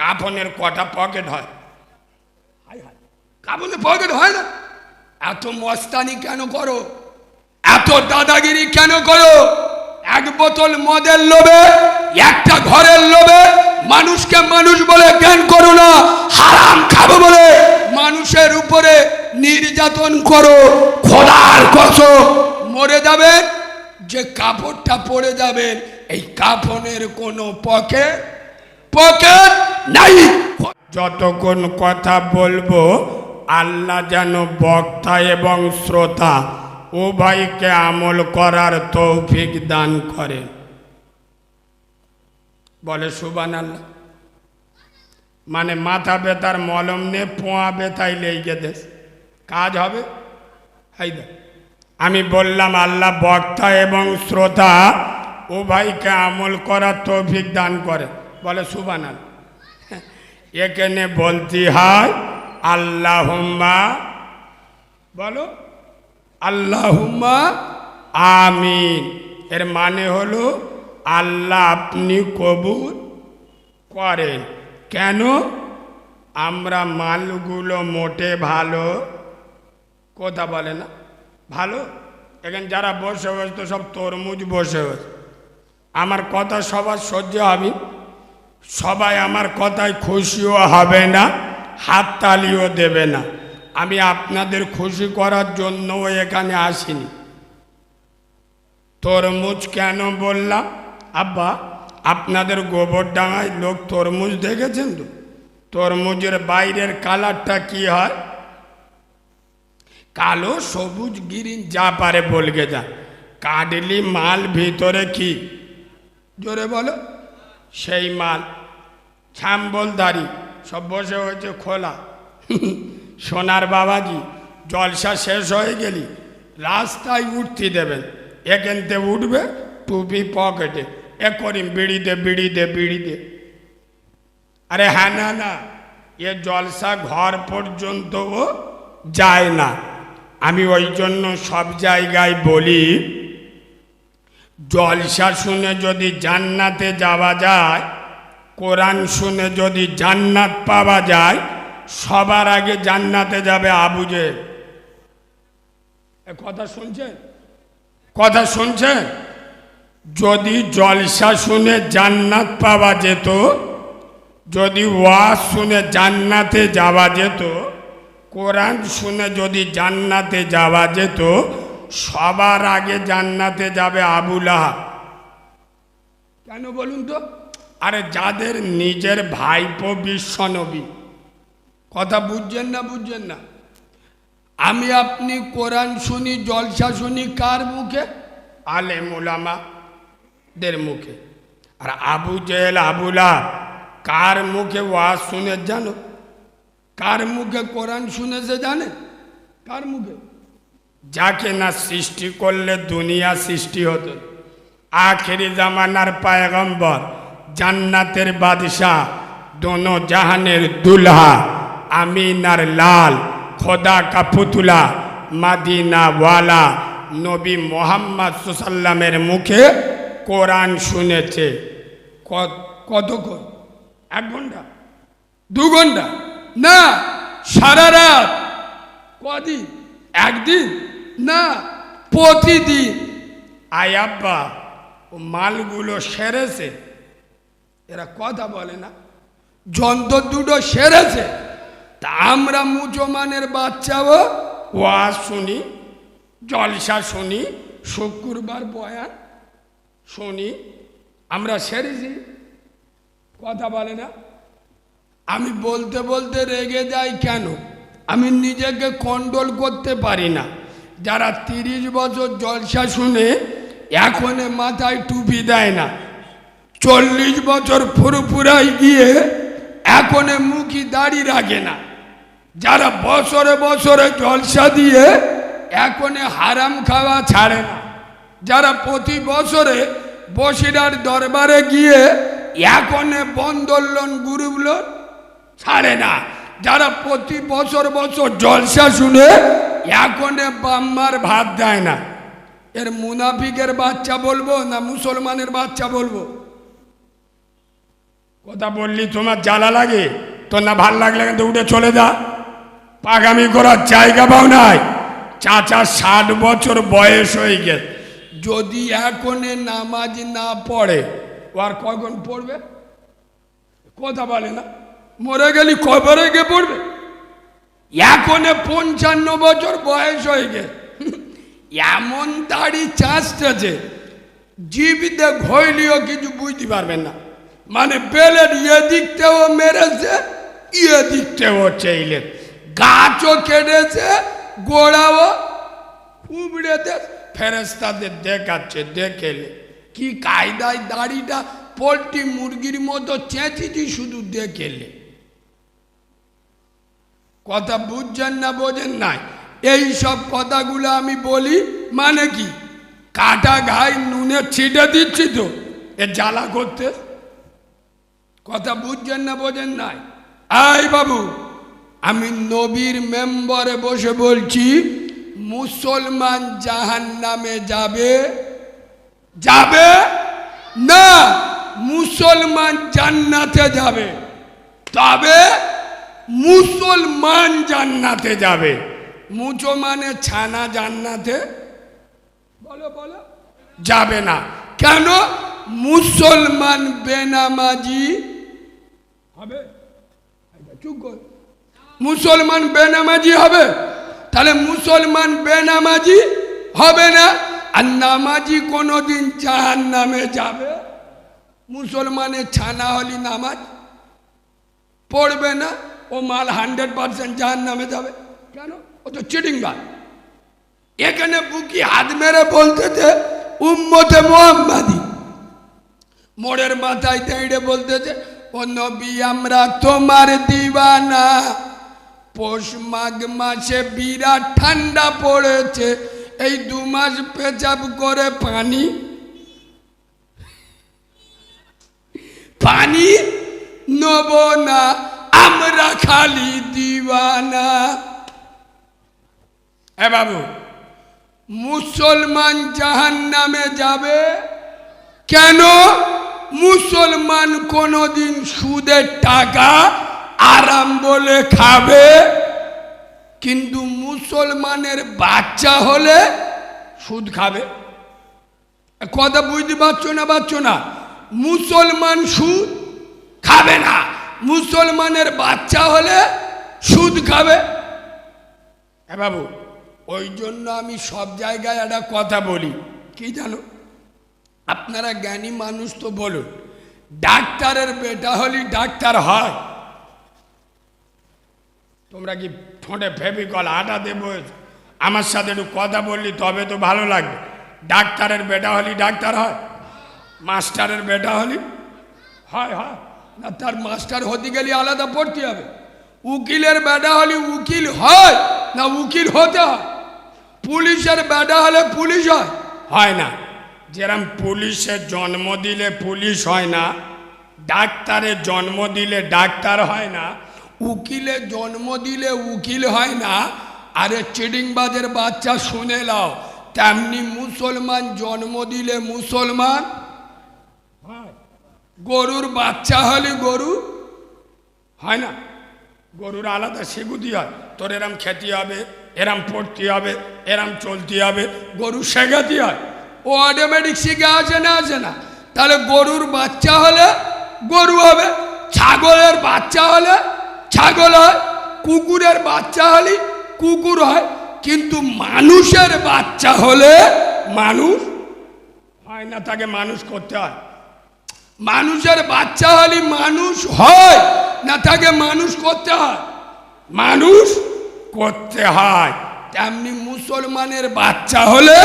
কাফনের কটা পকেট হয়? কাফনের পকেট হয় না? এত মস্তানি কেন করো? এত দাদাগিরি কেন করো? এক বোতল মদের লোভে, একটা ঘরের লোভে মানুষকে মানুষ বলে জ্ঞান করো না। হারাম খাবো বলে মানুষের উপরে নির্যাতন করো। খোদার কসম মরে যাবেন, যে কাপড়টা পরে যাবেন এই কাফনের কোনো পকেট নাই। যতক্ষণ কথা বলবো আল্লাহ যেন বক্তা এবং শ্রোতা উভয়কে আমল করার তৌফিক দান করেন। বলে সুবহানাল্লাহ। মানে মাথা ব্যথার মলম নে পোয়া ব্যথায় লেগে দেশ কাজ হবে। হাইদা আমি বললাম আল্লাহ বক্তা এবং শ্রোতা উভয়কে আমল করার তৌফিক দান করে। বলে সুবহানাল্লাহ। এখানে বলতে হয় আল্লাহুম্মা, বলো আল্লাহুম্মা আমিন। এর মানে হলো আল্লাহ আপনি কবুল করেন। কেন? আমরা মালগুলো মোটে ভালো কথা বলে না ভালো। এখানে যারা বসে বসে তো সব তরমুজ বসে বসে। আমার কথা সবার সহ্য হবে? সবাই আমার কথায় খুশিও হবে না, হাততালিও দেবে না। আমি আপনাদের খুশি করার জন্যও এখানে আসিনি। তরমুজ কেন বললাম? আব্বা আপনাদের গোবরডাঙ্গায় লোক তরমুজ দেখেছেন তো? তরমুজের বাইরের কালারটা কি হয়? কালো, সবুজ, গ্রিন যা পারে বলগে যা। কাডলি মাল ভিতরে কি? জোরে বলো। সেই মাল ছাম্বলদারি সব বসে হয়েছে খোলা। সোনার বাবাজি জলসা শেষ হয়ে গেলি রাস্তায় উঠতে দেবেন। এখানতে উঠবে টুপি পকেটে, এ করি বিড়ি দে। আরে হ্যাঁ না, এ জলসা ঘর পর্যন্তও যায় না। আমি ওই জন্য সব জায়গায় বলি জলসা শুনে যদি জান্নাতে যাওয়া যায়, কোরআন শুনে যদি জান্নাত পাওয়া যায়, সবার আগে জান্নাতে যাবে আবু জেহেল। কথা শুনছেন? যদি জলসা শুনে জান্নাত পাওয়া যেত, যদি ওয়াজ শুনে জান্নাতে যাওয়া যেত, কোরআন শুনে যদি জান্নাতে যাওয়া যেত, সবার আগে জান্নাতে যাবে আবু লাহাব। কেন বলুন তো? আরে যাদের নিজের ভাইপো বিশ্বনবী। কথা বুঝছেন না? আমি আপনি কোরআন শুনি, জলসা শুনি কার মুখে? আলেম উলামাদের মুখে। আর আবু জেহেল, আবু লাহাব কার মুখে ওয়াজ শুনে জানো? কার মুখে কোরআন শুনেছে জানে? কার মুখে? যাকে না সৃষ্টি করলে দুনিয়া সৃষ্টি হতো। আখেরি জামানার পায়গম্বর, জান্নাতের বাদশাহ, দোনো জাহানের দুলহা, আমিনার লাল, খোদা কা পুতুলা, মাদিনা ওয়ালা নবী মোহাম্মদ সাল্লামের মুখে কোরআন শুনেছে। কতক্ষণ? 1 ঘন্টা? 2 ঘন্টা? না, সারা রাত। কদিন? একদিন? না, প্রতিদিন। আয় আব্বা ও মালগুলো সেরেছে। এরা কথা বলে না। যন্ত্র দুটো সেরেছে। তা আমরা মুসলমানের বাচ্চাও ওয়াজ শুনি, জলসা শুনি, শুক্রবার বয়ান শুনি, আমরা সেরেছি। কথা বলে না। আমি বলতে রেগে যাই কেন? আমি নিজেকে কন্ট্রোল করতে পারি না। যারা 30 বছর জলসা শুনে এখনে মাথায় টুপি দেয় না, 40 বছর ফুরফুরাই গিয়ে এখনে মুখি দাড়ি রাখে না, যারা বছরে জলসা দিয়ে এখনে হারাম খাওয়া ছাড়ে না, যারা প্রতি বছরে বসিরার দরবারে গিয়ে এখনে বন্দর লোন গ্রুপ লোন ছাড়ে না, যারা প্রতি বছর জলসা শুনে এখনে বাম্মার ভাত দেয় না, এর মুনাফিকের বাচ্চা বলবো না মুসলমানের বাচ্চা বলবো? কথা বললি তোমার জ্বালা লাগে, তোর না ভাল লাগলে কিন্তু উঠে চলে যা, পাগামি করার জায়গা পাও নাই। চাচা 60 বছর বয়স হয়ে গেছে, যদি এখনে নামাজ না পড়ে ও আর কখন পড়বে? কথা বলে না, মরে গেলি কবরে গিয়ে পড়বে। এখনে 55 বছর বয়স হয়ে গেছে, এমন দাড়ি চাষতেছে জীবিতে ঘইলিও কিছু বুঝতে পারবেন না। মানে বেলের দিক থেকেও মেরেছে, দিক থেকেও চাইলে, গাছও কেটেছে, গোড়াও উবড়েতে ফেরেস্তাদের দেখাচ্ছে। দেখেলে কি কায়দায় দাড়িটা পোল্ট্রি মুরগির মতো চেঁচিছি, শুধু দেখেলে। কথা বুঝছেন না বোঝেন নাই? এই সব কথাগুলো আমি বলি মানে কি, কাটা ঘাই নুনে ছিটে দিচ্ছি তো এ জ্বালা করতে। কথা বুঝছেন না বোঝেন নাই? আই বাবু, আমি নবীর মেম্বারে বসে বলছি, মুসলমান জাহান্নামে যাবে যাবে না, মুসলমান জান্নাতে যাবে। তবে মুসলমান জান্নাতে যাবে, মুচো মানে ছানা জান্নাতে বলো বলো যাবে না। কেন? মুসলমান বেনামাজি হবে, চুপ কর, মুসলমান বেনামাজি হবে, তাহলে মুসলমান বেনামাজি হবে না। আর নামাজি কোনোদিন জাহান্নামে যাবে? মুসলমানের ছানা হলি নামাজ পড়বে না, ও মাল 100% জাহান্নামে যাবে। কেন? ও তো চিটিং ভাই। এখানে বুকি হাত মেরে বলতেছে উম্মতে মুহাম্মাদি, মোড়ের মাথায় দাঁড়িয়ে বলতেছে, ও নবী আমরা তোমার দিওয়ানা, পৌষ মাঘ মাসে বিরাট ঠান্ডা পড়েছে, এই 2 মাস পেচাব করে পানি নেব না, আমরা খালি দিওয়ানা। এ বাবু, মুসলমান জাহান্নামে যাবে কেন? মুসলমান কোনদিন সুদের টাকা আরাম বলে খাবে, কিন্তু মুসলমানের বাচ্চা হলে সুদ খাবে। কথা বুঝতে পারছো না? পারছো না? মুসলমান সুদ খাবে না, মুসলমানের বাচ্চা হলে সুদ খাবে। হ্যাঁ বাবু, ওই জন্য আমি সব জায়গায় একটা কথা বলি, কি জানো? আপনারা জ্ঞানী মানুষ তো বলুন, ডাক্তারের বেটা হলি ডাক্তার হয়? তোমরা কি ঠোঁটে ফেভিকল আটা দেবো? আমার সাথে একটু কথা বললি তবে তো ভালো লাগবে। ডাক্তারের বেটা হলি ডাক্তার হয়? মাস্টারের বেটা হলি হয়? হয় না? তার মাস্টার হতে গেলে আলাদা পড়তে হবে। উকিলের বেটা হলে উকিল হয় না? উকিল হতে হয়। পুলিশের বেটা হলে পুলিশ হয়? হয় না। যেরকম পুলিশের জন্ম দিলে পুলিশ হয় না, ডাক্তারের জন্ম দিলে ডাক্তার হয় না, উকিলের জন্ম দিলে উকিল হয় না। আরে চিটিংবাজের বাচ্চা শুনে নাও, তেমনি মুসলমান জন্ম দিলে মুসলমান হয়। গরুর বাচ্চা হলে গরু হয় না? গরুর আলাদা সেগুতি হয়, তোর এরম খেতে হবে, এরম পড়তে হবে, এরম চলতে হবে, গরু শেখাতে হয়। ও অটোমেটিক শিখে আসে না? আসে না? তাহলে গরুর বাচ্চা হলে গরু হবে, ছাগলের বাচ্চা হলে ছাগল হয়, কুকুরের বাচ্চা হলে কুকুর হয়, কিন্তু মানুষের বাচ্চা হলে মানুষ হয় না, তাকে মানুষ করতে হয়। মানুষের বাচ্চা হলে মানুষ হয় না, তাকে মানুষ করতে হয়? মানুষ করতে হয়। তেমনি মুসলমানের বাচ্চা হলে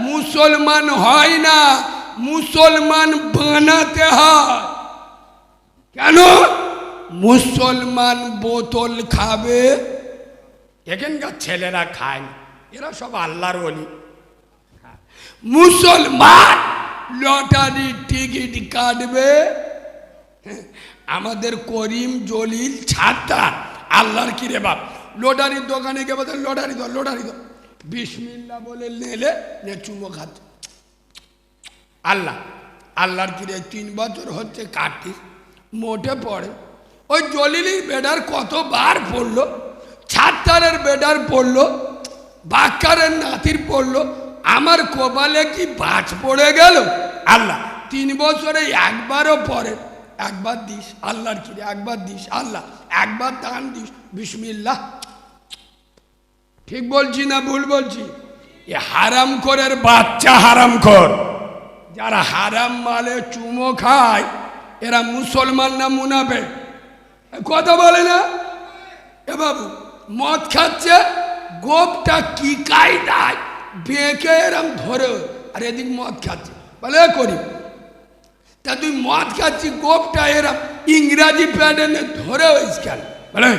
মুসলমান হয় না, মুসলমান বানাতে হয়। কেন? মুসলমান বোতল খাবে, এখানকার ছেলেরা খায় না, এরা সব আল্লাহর ওলি। মুসলমান লটারি টিকিট কাটবে, আমাদের করিম জলিল ছাত্রা আল্লাহর কি রে বাপ, লটারির দোকানে গিয়ে বলতে লটারি দাও, লটারি দাও, বিসমিল্লাহ বলে নেলে নে চুমো খাচ্ছে। আল্লাহর কি রে 3 বছর হচ্ছে কাটতিস, মোটে পড়ে। ওই জলিলির বেডার কতবার পড়লো, ছাত্তারের বেডার পড়লো, বাক্কারের নাতির পড়লো, আমার কপালে কি বাজ পড়ে গেল? আল্লাহ 3 বছরে একবারও পড়ে। একবার দিস আল্লাহর কিরে, একবার দিস আল্লাহ, একবার দান দিস বিসমিল্লাহ। ঠিক বলছি না ভুল বলছি? এ হারাম করের বাচ্চা, হারাম কর। যারা হারাম মালে চুমো খায় এরা মুসলমান না মুনাফিক? কথা বলে না? এ বাবু মদ খাচ্ছে, গোপটা কি কায়দায় বেঁকে এরম ধরে, আর এদিক মদ খাচ্ছে, বলে করি তা তুই মদ খাচ্ছি গোপটা এরম ইংরাজি প্যাটার্নে ধরে হয়েছ কেন? বলে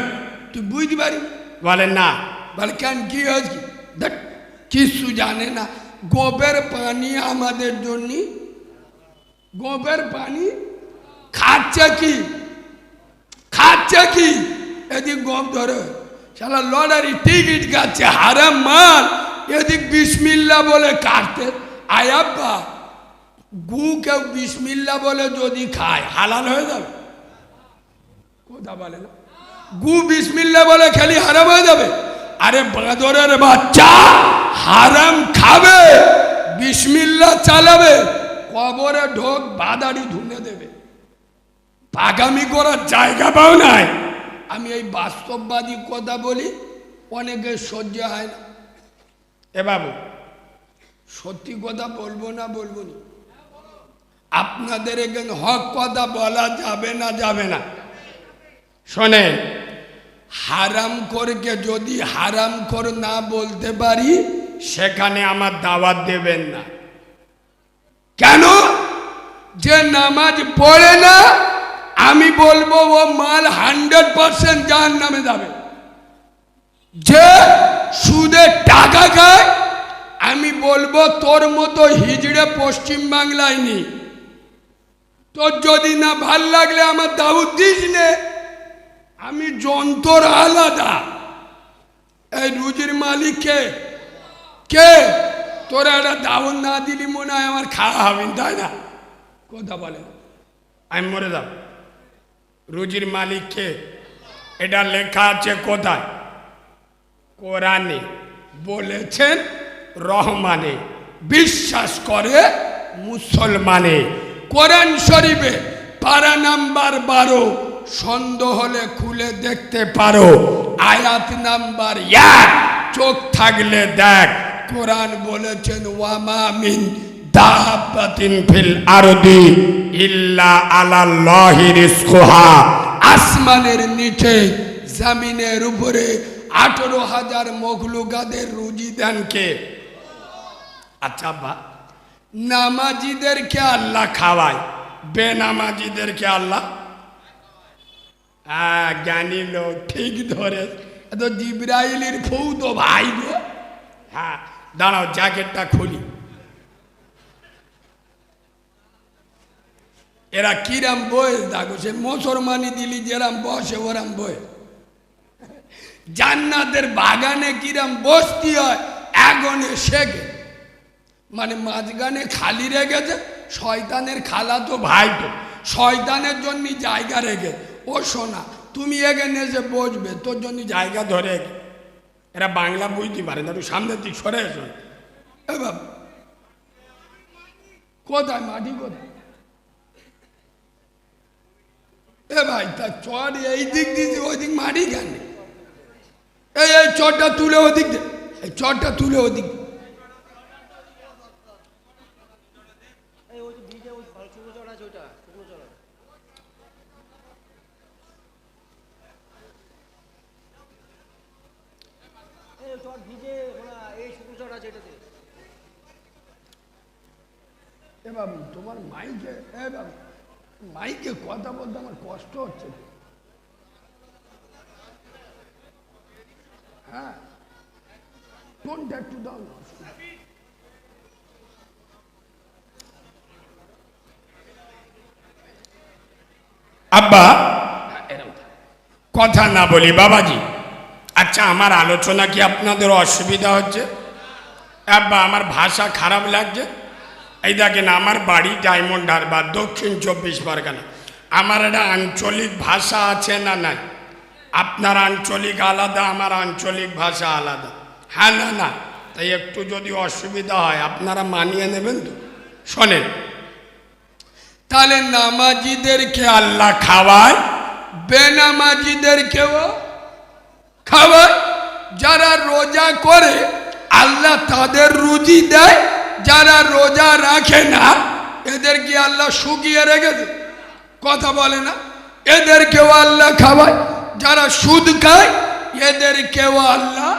তুই বুঝতে পারি? বলে না। বলে কেন, কি হয়েছে? দেখ কিছু জানে না। গোপের পানি আমাদের জন্য, গোপের পানি খাচ্ছে কি, খাচ্ছে কি? এদিক গোপ ধরে শালা লটারি টিকিট কাটছে, হারাম মাল, এদিক বিসমিল্লা বলে কাটতে। আয়াব্বা গু কেউ বিসমিল্লা বলে যদি খায় হালাল হয়ে যাবে? কথা বলে না? গু বিসমিল্লা বলে খেলি হারাম হয়ে যাবে? আরে বাঁদরের বাচ্চা, হারাম খাবে, বিসমিল্লা চালাবে, কবরে ঢোক বাদাড়ি ধুনে দেবে, পাগামি করার জায়গা পাও নাই। আমি এই বাস্তববাদী কথা বলি, অনেকে সহ্য হয় না। এ বাবু সত্যি কথা বলবো না বলবো না? আপনাদের এখানে হক কথা বলা যাবে না, যাবে না? শোনেন, হারাম করকে যদি হারাম কর না বলতে পারি সেখানে আমার দাওয়াত দেবেন না। কেন? যে নামাজ পড়ে না আমি বলবো ও মাল 100% জাহান্নামে যাবে। যে সুদে টাকা খায় আমি বলবো তোর মতো হিজড়ে পশ্চিম বাংলায় নি। তোর যদি না ভাল লাগলে আমার দাওয়াত দিস নে, আমি যন্ত্র আলাদা। এই রুজির মালিক কে? কে? তোরা একটা দাওয়াত না দিলি মনে হয় আমার খাওয়া হবে, তাই না? কথা বলে আমি মরে যাব। রুজির মালিক কে? এটা লেখা আছে কোথায়? কোরআনে বলেছেন রহমানে, বিশ্বাস করে মুসলমানে। কোরআন শরীফে পারা নাম্বার 12, সন্দেহ হলে খুলে দেখতে পারো, আয়াত নাম্বার 1, চোখ থাকলে দেখ। কোরআন বলেছেন ওয়ামা মিন দাব্বাতিন ফিল আরদি ইল্লা আলাল্লাহি রিজকুহা। আসমানের নিচে জমিনের উপরে 18,000 মখলুকাদের রুজি দেন কে? আচ্ছা বা নামাজিদেরকে আল্লাহ খাওয়ায়, বেনামাজিদেরকে আল্লাহ? জ্ঞানী লোক ঠিক ধরে। তো জিব্রাইলের ফৌ তো ভাই গো। হ্যাঁ দাঁড়াও, জ্যাকেটটা খুলি। এরা কিরাম বয়ে দেখো, সে মুসলমানি দিলি যেরাম বসে ওরাম বয়ে। জান্নাতের বাগানে কিরাম বসতি হয়, আগুনে শেখে, মানে মাঝখানে খালি রেখেছে, শয়তানের খালা তো ভাই, তো শয়তানের জন্য জায়গা রেখে, ও শোনা তুমি এখানে এসে বসবে, তোর জন্য জায়গা ধরে। এরা বাংলা বুঝতে পারে না, তুই সামনের দিক সরে এসো। এ বাবা কোথায় মাটি, কোথায়? এ ভাই তা চট এই দিক দিয়েছি, ওই দিক মাটি কেন? এই চটটা তুলে ওদিক দে, এই চটটা তুলে ওদিক। এ বাবু তোমার মাইকে, এ বাবু মাইকে কথা বলতে আমার কষ্ট হচ্ছে। হ্যাঁ টোনটা একটু দাও না। আব্বা কথা না বলি বাবাজি। আচ্ছা আমার আলোচনা কি আপনাদের অসুবিধা হচ্ছে? আব্বা আমার ভাষা খারাপ লাগছে? এই দেখেন আমার বাড়ি ডায়মন্ড হারবার, দক্ষিণ 24 পরগনা। আমার একটা আঞ্চলিক ভাষা আছে না নাই? আপনার আঞ্চলিক আলাদা, আমার আঞ্চলিক ভাষা আলাদা, হ্যাঁ না না? তাই একটু যদি অসুবিধা হয় আপনারা মানিয়ে নেবেন তো। শোনেন, তাহলে নামাজিদেরকে আল্লাহ খাওয়ায়, বেনামাজিদেরকেও খাওয়ায়। যারা রোজা করে আল্লাহ তাদের রুজি দেয়, যারা রোজা রাখে না এদেরকে আল্লাহ শুকিয়ে রেখেছে। কথা বলে না? এদেরকেও আল্লাহ খাওয়ায়। যারা সুদ খায় এদেরকেও আল্লাহ,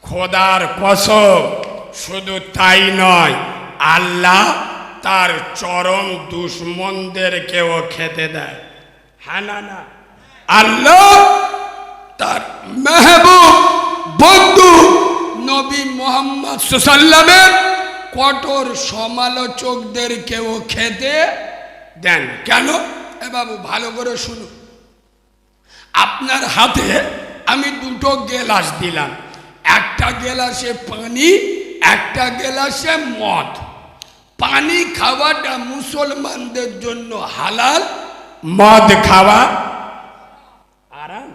খোদার কসম, শুধু তাই নয়, আল্লাহ তার চরম দুশ্মনদেরকেও খেতে দেয়, হ্যাঁ না না? আল্লাহ তার মেহবুব বন্ধু নবী মুহাম্মদ সাল্লাল্লাহু কঠোর সমালোচকদেরকেও খেতে দেন। কেন? এ বাবু ভালো করে শুনুন। আপনার হাতে আমি দুটো গেলাস দিলাম, একটা গেলাসে পানি, একটা গেলাসে মদ। পানি খাওয়াটা মুসলমানদের জন্য হালাল, মদ খাওয়া আরাম।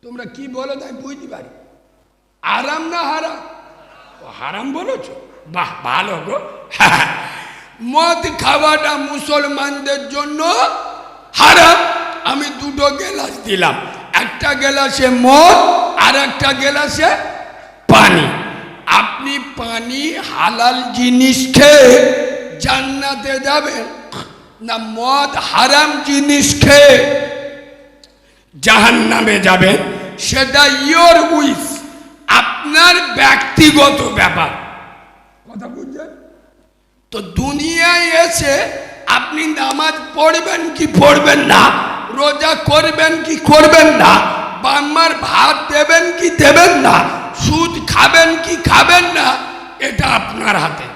তোমরা কি বলো তাই বুঝতে পারি, আরাম না হারাম? হারাম বলেছ, বাহ ভালো গো। মদ খাওয়াটা মুসলমানদের জন্য হারাম। আমি দুটো গেলাস দিলাম, একটা গেলাসে মদ আর একটা গেলাসে পানি। আপনি পানি হালাল জিনিস খেয়ে জান্নাতে যাবেন, না মদ হারাম জিনিস খেয়ে জাহান্নামে যাবেন? সেটা ইয়োর উইস, আপনার ব্যক্তিগত ব্যাপার। কথা বুঝছেন তো? দুনিয়ায় এসে আপনি নামাজ পড়বেন কি পড়বেন না, রোজা করবেন কি করবেন না, বাম্মার ভাত দেবেন কি দেবেন না, সুদ খাবেন কি খাবেন না, এটা আপনার হাতে।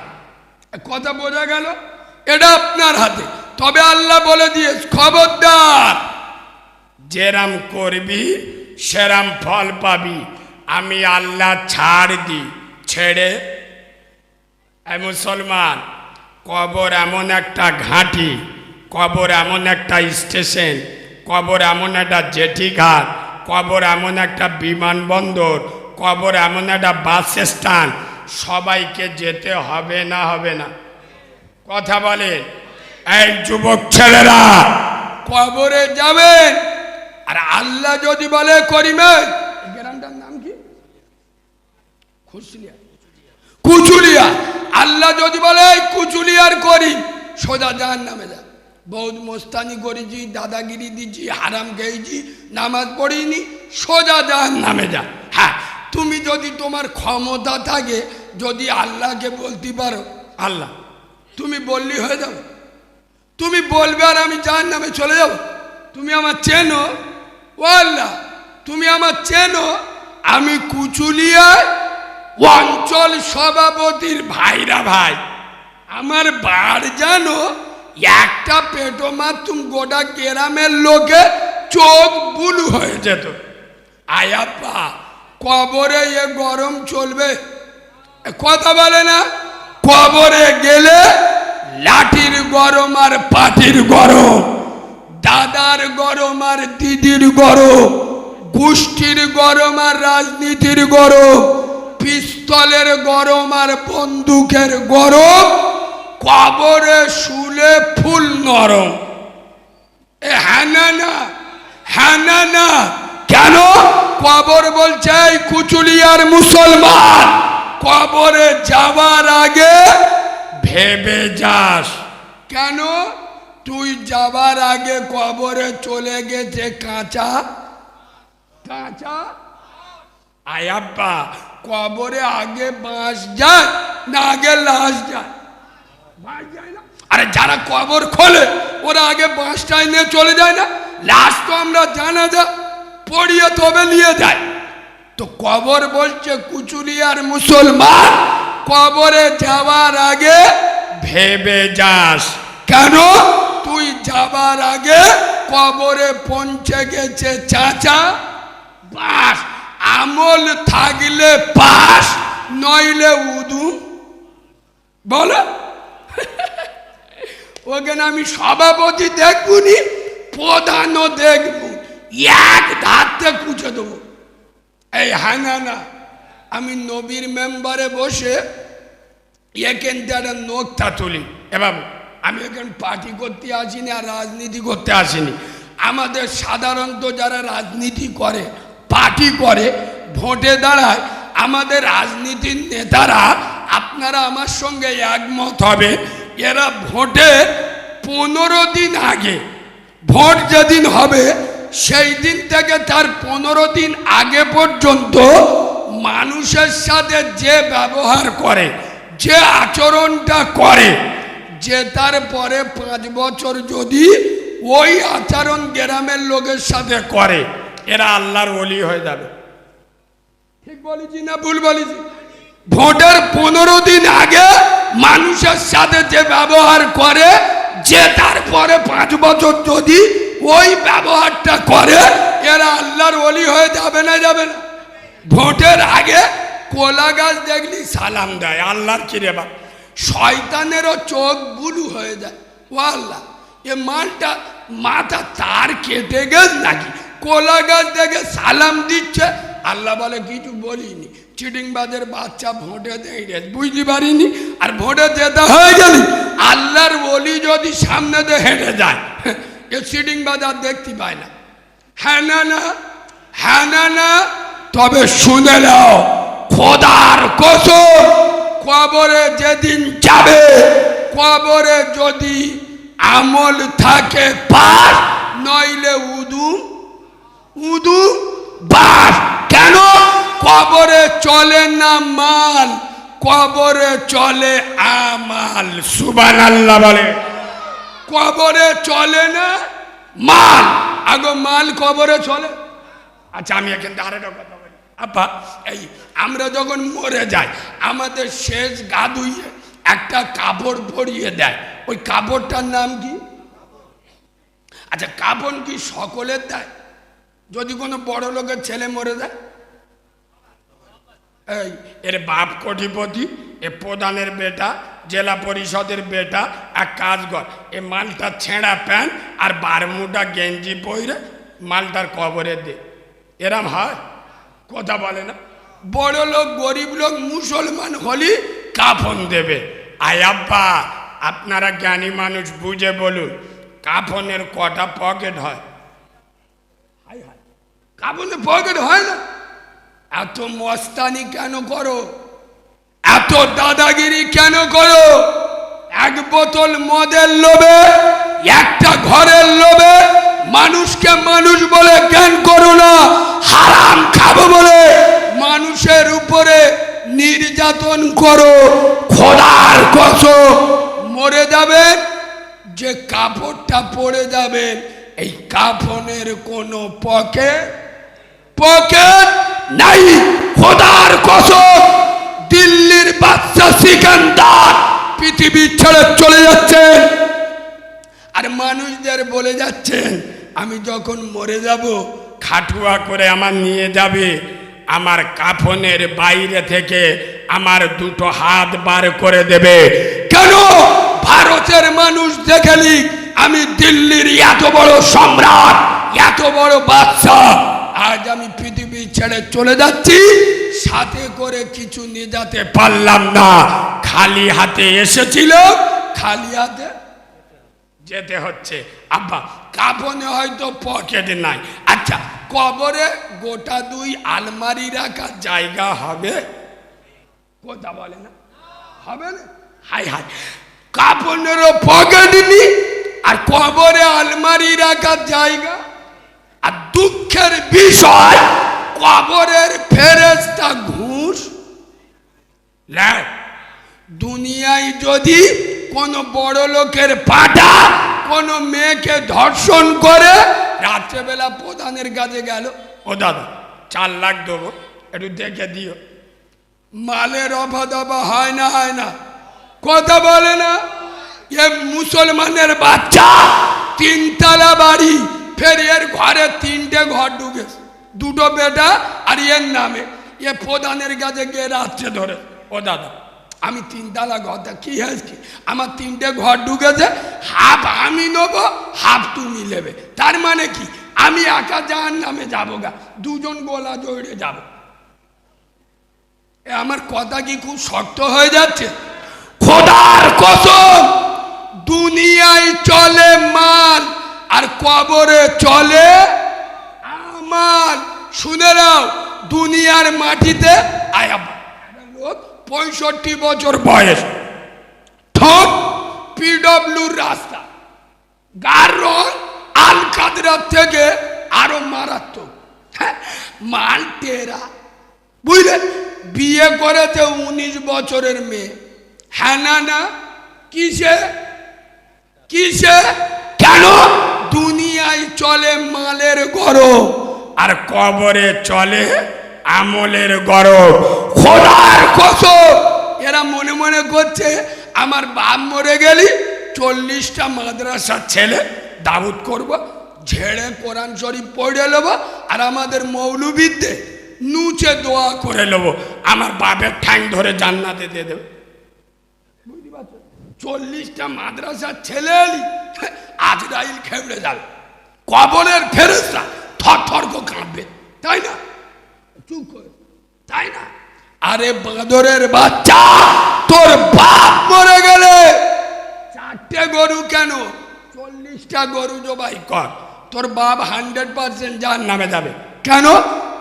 কথা বোঝা গেল? এটা আপনার হাতে। তবে আল্লাহ বলে দিয়ে খবরদার, যেরাম করবি সেরাম ফল পাবি। আমি আল্লাহ ছাড় দিই, ছেড়ে। এই মুসলমান, কবর এমন একটা ঘাঁটি, কবর এমন একটা স্টেশন, কবর এমন একটা জেটিঘাট, কবর এমন একটা বিমানবন্দর, কবর এমন একটা বাস স্ট্যান্ড, সবাইকে যেতে হবে না হবে না? কথা বলে এই যুবক ছেলেরা, কবরে যাবেন। আর আল্লাহ যদি বলে করিমে, গ্রামটার নাম কি? খুশলিয়া, কুচুলিয়া। আল্লাহ যদি বলে কুচুলিয়ার করি, সোজা জাহান্নামে যা। বহুত মোস্তানি করেছি, দাদাগিরি দিচ্ছি, হারাম খেয়েছি, নামাজ পড়িনি, সোজা জাহান্নামে যা। হ্যাঁ, তুমি যদি তোমার ক্ষমতা থাকে, যদি আল্লাহকে বলতে পারো, আল্লাহ তুমি বললি হয়ে যাবে। তুমি বলবে আর আমি জাহান্নামে চলে যাব। তুমি আমার চেনো, ও আল্লাহ তুমি আমার চেনো, আমি কুচুলিয়ায় অঞ্চল সভাপতির ভাইরা ভাই, আমার বার জানো, একটা পেটো মারতুম গোটা গ্রামের লোকে চোখ বুলু হয়ে যেত। আয়াপ্পা, কবরে এ গরম চলবে? কথা বলে না? কবরে গেলে লাঠির গরম আর পাটির গরম, দাদার গরম আর দিদির গরম, গোষ্ঠীর গরম আর রাজনীতির গরম, পিস্তলের গরম আর বন্দুকের গরম, কবরে শুলে ফুল নরম। এ হ্যাঁ না না? হ্যাঁ না না? কেন? কবর বলছে এই কুচুলিয়ার মুসলমান, কবরে যাওয়ার আগে ভেবে যাস। কেন? তুই যাবার আগে কবরে চলে গেছে কাঁচা কাঁচা। আয়াব্বা, কবরে আগে বাঁশ যায় না আগে লাশ যায়? বাঁশ যায় না। আরে যারা কবর খোলে ওরা আগে বাঁশটাই নিয়ে চলে যায় না? লাশ তো আমরা জানাজা পড়িয়ে তবে নিয়ে যায়। তো কবর বলছে কুচুলিয়ার মুসলমান, কবরে যাওয়ার আগে ভেবে যাস। কেন? তুই যাবার আগে কবরে পৌঁছে গেছে চাচা বাস, আমল থাকলে পাস, নইলে উদু। বলো ওখানে আমি সভাপতি দেখবুনি, প্রধানও দেখব, এক ধারতে কুচে দেবো। এই হ্যাঁ না, আমি নবীর মেম্বারে বসে এখান থেকে নোকটা তুলি। এবার আমি এখানে পার্টি করতে আসিনি আর রাজনীতি করতে আসিনি। আমাদের সাধারণত যারা রাজনীতি করে, পার্টি করে, ভোটে দাঁড়ায়, আমাদের রাজনীতির নেতারা, আপনারা আমার সঙ্গে একমত হবে, এরা ভোটে 15 দিন আগে, ভোট যেদিন হবে সেই দিন থেকে তার 15 দিন আগে পর্যন্ত মানুষের সাথে যে ব্যবহার করে, যে আচরণটা করে, যে তারপরে 5 বছর যদি ওই আচরণ গ্রামের লোকের সাথে করে, এরা আল্লাহর ওলি হয়ে যাবে। ঠিক বলেছি না ভুল বলেছি? ভোটের 15 দিন আগে মানুষের সাথে যে ব্যবহার করে, যে তারপরে 5 বছর যদি ওই ব্যবহারটা করে, এরা আল্লাহর ওলি হয়ে যাবে না যাবে না? ভোটের আগে কলা গাছ দেখলি সালাম দেয়, আল্লাহর কিরে বাপ, শয়তানেরও চোখ বুলু হয়ে যায়। ও আল্লাহ, এ মালটা মাথা তার কেটে গেছে নাকি, কলা গাছ দেখে সালাম দিচ্ছে। আল্লাহ বলে কিছু বলিনি, চিটিংবাজের বাচ্চা ভোটে দেয় বুঝতে পারিনি, আর ভোটে যেতে হয়ে গেলি। আল্লাহর ওলি যদি সামনে দিয়ে হেঁটে যায়, এ চিটিংবাজ আর দেখতে পায় না। হ্যাঁ না, হ্যাঁ না, তবে শুনে নাও, খোদার কসম, কবরে যেদিন যাবে, কবরে যদি আমল থাকে পাস, নইলে উদু বাস। কেন? কবরে চলে না মাল, কবরে চলে আমাল। সুবহানাল্লাহ বলে। কবরে চলে না মাল, আগে মাল কবরে চলে। আচ্ছা, আমি এখানে আরেকটা কথা বলি। আপা, এই আমরা যখন মরে যাই, আমাদের শেষ গা ধুইয়ে একটা কাপড় পরিয়ে দেয়, ওই কাপড়টার নাম কি? আচ্ছা, কাপড় কি সকলের দেয়? যদি কোনো বড় লোকের ছেলে মরে যায়, এই এর বাপ কোটিপতি, এ প্রধানের বেটা, জেলা পরিষদের বেটা, এক কাজ কর, এ মালটা ছেঁড়া প্যান্ট আর বারমুটা গেঞ্জি পরে মালটার কবরে দে। এরম হয়? কথা বলে না। বড় লোক, গরিব লোক, মুসলমান হলি কাফন দেবে। আয় আব্বা, আপনারা জ্ঞানী মানুষ, বুঝে বলুন, কাফনের কটা পকেট হয়? কাফনের পকেট হয় না? এত মস্তানি কেন করো? এত দাদাগিরি কেন করো? এক বোতল মদের লোভে, একটা ঘরের লোভে মানুষকে মানুষ বলে জ্ঞান করো না। হারাম খাবো বলে মানুষের উপরে নির্যাতন করো। খোদার কসম, মরে যাবেন, যে কাপড়টা পরে যাবেন, এই কাফনের কোনো পকেট নাই। খোদার কসম, দিল্লির বাদশা সিকান্দার পৃথিবী ছেড়ে চলে যাচ্ছেন, আর মানুষদের বলে যাচ্ছেন আমি যখন মরে যাব, খাটুয়া করে আমার নিয়ে যাবে, আমার কাফনের বাইরে থেকে আমার দুটো হাত বার করে দেবে। কেন? ভারতের মানুষ দেখেলি আমি দিল্লির এত বড় সম্রাট, এত বড় বাদশা, আজ আমি পৃথিবী ছেড়ে চলে যাচ্ছি, সাথে করে কিছু নিয়ে যেতে পারলাম না। খালি হাতে এসেছিল, খালি হাতে যেতে হচ্ছে। আব্বা, কাফনে হয়তো পকেট নাই, আচ্ছা কবরে গোটা 2 আলমারি রাখার জায়গা হবে? কথা বলে না, হবে না? হাই হাই, কাফনেরও পকেট নেই আর কবরে আলমারি রাখার জায়গা। আর দুঃখের বিষয়, কবরের ফেরেশতা ঘুষ নেয়। দুনিয়ায় যদি কোনো বড় লোকের পাটা কোনো মেয়েকে ধর্ষণ করে, রাত্রেবেলা প্রধানের কাছে গেল, ও দাদা 4 লাখ দেবো, একটু দেখে দিও। মালের অভাদবা হয় না, হয় না? কথা বলে না। এ মুসলমানের বাচ্চা, 3 তলা বাড়ি, ফের এর ঘরে 3টে ঘর ঢুকেছে, 2টো বেটা আর এর নামে। এ প্রধানের কাছে গিয়ে রাত্রে ধরে, ও দাদা আমি 3 তালা ঘর, কি হয়েছে? আমার 3টে ঘর ঢুকেছে, হাফ আমি নেবো, হাফ তুমি নেবে। তার মানে কি? আমি একা জাহান্নামে যাবো গা, দুজন গোলা জড়ে যাব। আমার কথা কি খুব শক্ত হয়ে যাচ্ছে? খোদার কসম, দুনিয়ায় চলে মাল আর কবরে চলে আমাল। শুনে নাও, দুনিয়ার মাটিতে লোক 65 বছর বয়স, ঠোঁট পিডব্লিউর রাস্তা, গার রং আল কাদরার থেকে আরো মারাত্মক, মাল টেরা, বুঝলেন? বিয়ে করেছে 19 বছরের মেয়ে। হ্যাঁ না না, কিসে কিসে? কেন? দুনিয়ায় চলে মালের গরম আর কবরে চলে আমলের গরম। খোদার কসম, এরা মনে মনে করছে আমার বাপ মরে গেলি 40টা মাদ্রাসার ছেলে দাউদ করব, ঝেড়ে কোরআন শরীফ পড়ে নেবো, আর আমাদের মৌলবীদের নুচে দোয়া করে নেবো, আমার বাপের ঠ্যাং ধরে জান্নাতে দিয়ে দেবে। 40টা মাদ্রাসার ছেলে এলি, আজরাইল খেবড়ে যাবে, কবরের ফেরেশতা থর থর করে কাঁপবে, তাই না? চুপ করে, তাই না? আরে বাঁদরের বাচ্চা, তোর বাপ মরে গেলে 4টে গরু কেন 40টা গরু জবাই কর, তোর বাপ 100% জাহান্নামে যাবে। কেন?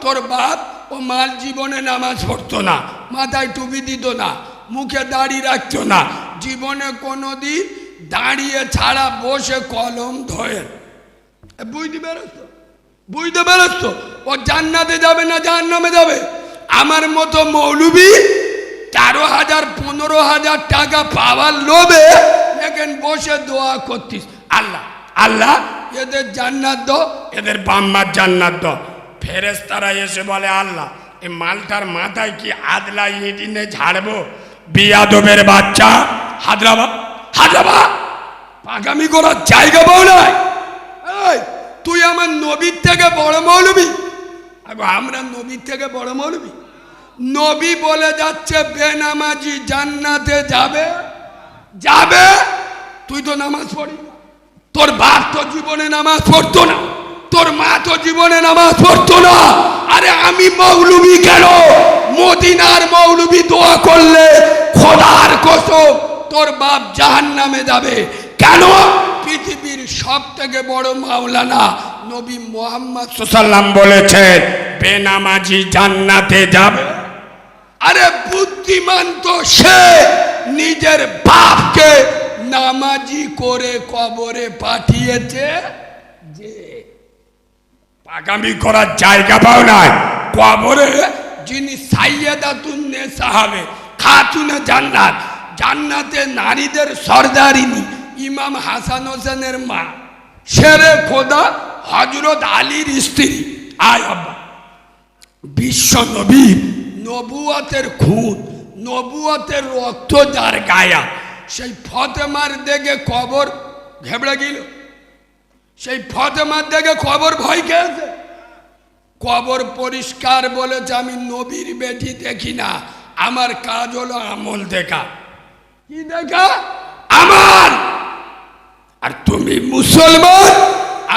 তোর বাপ ও মাল জীবনে নামাজ পড়তো না, মাথায় টুপি দিত না, মুখে দাড়ি রাখতো না, জীবনে কোনোদিন দাঁড়িয়ে ছাড়া বসে কলম ধরে। বুঝতে পেরেছ? বুঝতে পেরেছ? ও জান্নাতে যাবে না জাহান্নামে যাবে? আমার মতো মৌলবি 13,000 15,000 টাকা পাওয়ার লোভে এখন বসে দোয়া করতিস, আল্লাহ আল্লাহ এদের জান্নাত দাও, এদের বাম্মার জান্নাত দাও। ফেরেশতারা এসে বলে, আল্লাহ এই মালটার মাথায় কি আদলা ইটিনে ঝাড়বো? বিয়াদবের বাচ্চা, হাদরাবা হাদরাবা, পাগামি করার জায়গা পাও নাই। তুই আমার নবীর থেকে বড় মৌলবি? আমরা নবীর থেকে বড় মৌলবি? নবী বলে যাচ্ছে বেনামাজি জান্নাতে যাবে যাবে, তুই তো নামাজ পড়ি, তোর বাপ তো জীবনে নামাজ পড়তো না, তোর মা তো জীবনে নামাজ পড়তো না। আরে আমি মৌলবি কেন? মদিনার মৌলবি দোয়া করলে খোদার কসম তোর বাপ জাহান্নামে যাবে। কেন? পৃথিবীর সব থেকে বড় মাওলানা নবী মুহাম্মদ সাল্লাল্লাহু বলেছেন বেনামাজি জান্নাতে যাবে। আরে বুদ্ধিমান তো সে নিজের বাপকে নামাজি করে কবরে পাঠিয়েছে, যে পাগামি করার জায়গা পাও নাই। কবরে যিনি সাইয়্যিদাতুন নেসা হবে, খাতুনে জান্নাত, জান্নাতে নারীদের সরদারিনী ইমাম হাসান হোসেনের মা, শেরে খোদা হযরত আলীর স্ত্রী। আয় আব্বা, বিশ্ব নবীর নবুয়তের খুন, নবুয়তের রক্ত যার গায়া, সেই ফতেমার দেখে কবর ঘেবড়ে গেল, সেই ফতেমার দেখে কবর ভয় খেয়েছে। কবর পরিষ্কার বলেছে, আমি নবীর বেটি দেখি না, আমার কাজ হলো আমল দেখা। কি দেখা? আমল। আর তুমি মুসলমান,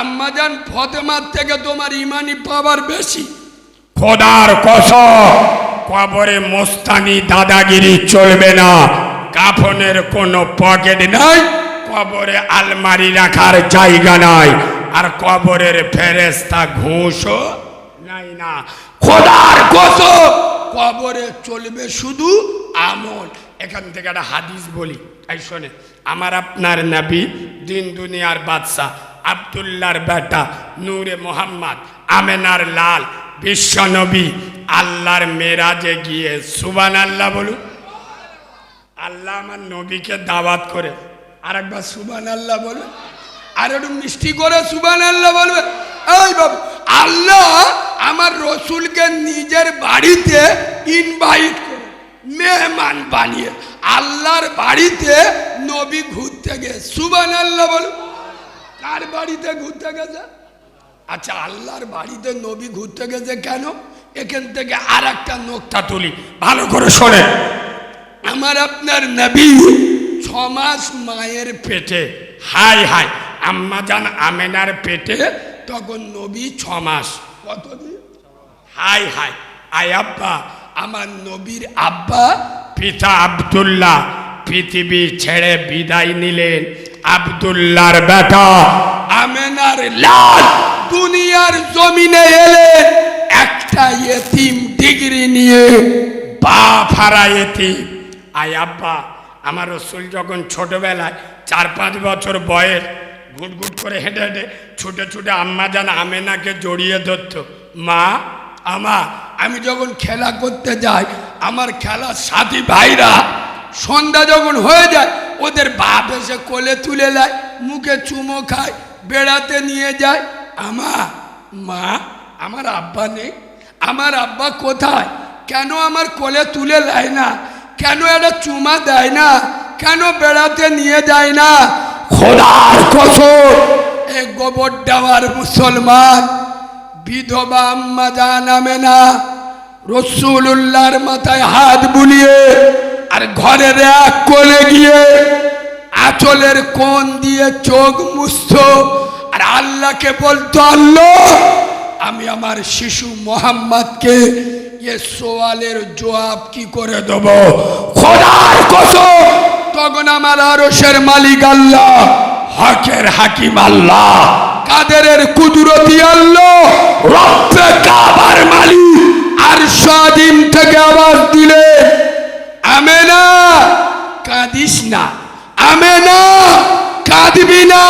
আম্মাজান ফতেমার থেকে তোমার ইমানি পাওয়ার বেশি। খোদার কসম, কবরে মস্তানি দাদাগিরি চলবে না। কাফনের কোনো পকেট নাই, কবরে আলমারি রাখার জায়গা নাই, আর কবরের ফেরেশতা ঘুষও নাই না। খোদার কসম, কবরে চলবে শুধু আমল। এখান থেকে একটা হাদিস বলি, এই শোনে। আমার আপনার নবী, দিন দুনিয়ার বাদশাহ, আব্দুল্লাহর বেটা, নূরে মোহাম্মদ, আমেনার লাল, বিশ্ব নবী, আল্লাহর মেরাজে গিয়ে সুবহানাল্লাহ বলুন। আল্লাহ আমার নবীকে দাওয়াত করে, আরেকবার সুবহানাল্লাহ বলুন, আর একটু মিষ্টি করে সুবহানাল্লাহ বলবে। এই বাবু, আল্লাহ আমার রসুলকে নিজের বাড়িতে ইনভাইট করে, মেহমান বানিয়ে আল্লাহর বাড়িতে নবী ঘুরতে গেছে। সুবহানাল্লাহ বলুন। কার বাড়িতে ঘুরতে গেছে? আচ্ছা, আল্লাহর বাড়িতে নবী ঘুরতে গেছে কেন? এখান থেকে আর একটা নোকতা তুলি, ভালো করে শোনে। আমার আপনার নবী 6 মাস মায়ের পেটে। হাই হাই, আম্মা জান আমেনার পেটে তখন নবী 6 মাস। কতদিন? হাই হাই, আয় আব্বা, আমার নবীর আব্বা পিতা আব্দুল্লাহ পৃথিবী ছেড়ে বিদায় নিলেন। আব্দুল্লাহর বেটা আমেনার লাল দুনিয়ার জমিনে এলে একটা ইতিম ডিগ্রি নিয়ে, বাপ হারা ইতিম। আয় আব্বা, আমার রসুল যখন ছোটবেলায় 4-5 বছর বয়স, ঘুটঘুট করে হেঁটে হেঁটে ছুটে ছুটে আম্মা জান আমেনাকে জড়িয়ে ধরত। মা আমা, আমি যখন খেলা করতে যাই, আমার খেলার সাথী ভাইরা সন্ধ্যা যখন হয়ে যায় ওদের বাপ এসে কোলে তুলে নেয়, মুখে চুমো খায়, বেড়াতে নিয়ে যায়। মা, আমার আব্বা নেই, আমার আব্বা কোথায়? কেন আমার কোলে তুলে নেয় না? কেন একটা চুমা দেয় না? কেন বেড়াতে নিয়ে যায় না? খোদার কসম, এ গোবর দেওয়ার মুসলমান বিধবা আম্মা জান আমেনা রাসূলুল্লাহর মাথায় হাত বুলিয়ে আর ঘরের এক কোণে গিয়ে আঁচলের কোণ দিয়ে চোখ মুছতো আর আল্লাহকে বলতো, আল্লাহ আমি আমার শিশু মোহাম্মদকে এ সওয়ালের জবাব কি করে দেব? খোদার কসম, তখন আমার আরশের মালিক আল্লাহ, হকের হাকিম আল্লাহ, কাদেরের কুদরতি আল্লাহ, রব্বে কাবার মালিক আরশ আযীম থেকে আওয়াজ দিলে, আমেনা কাঁদিস না, আমেনা কাঁদবি না।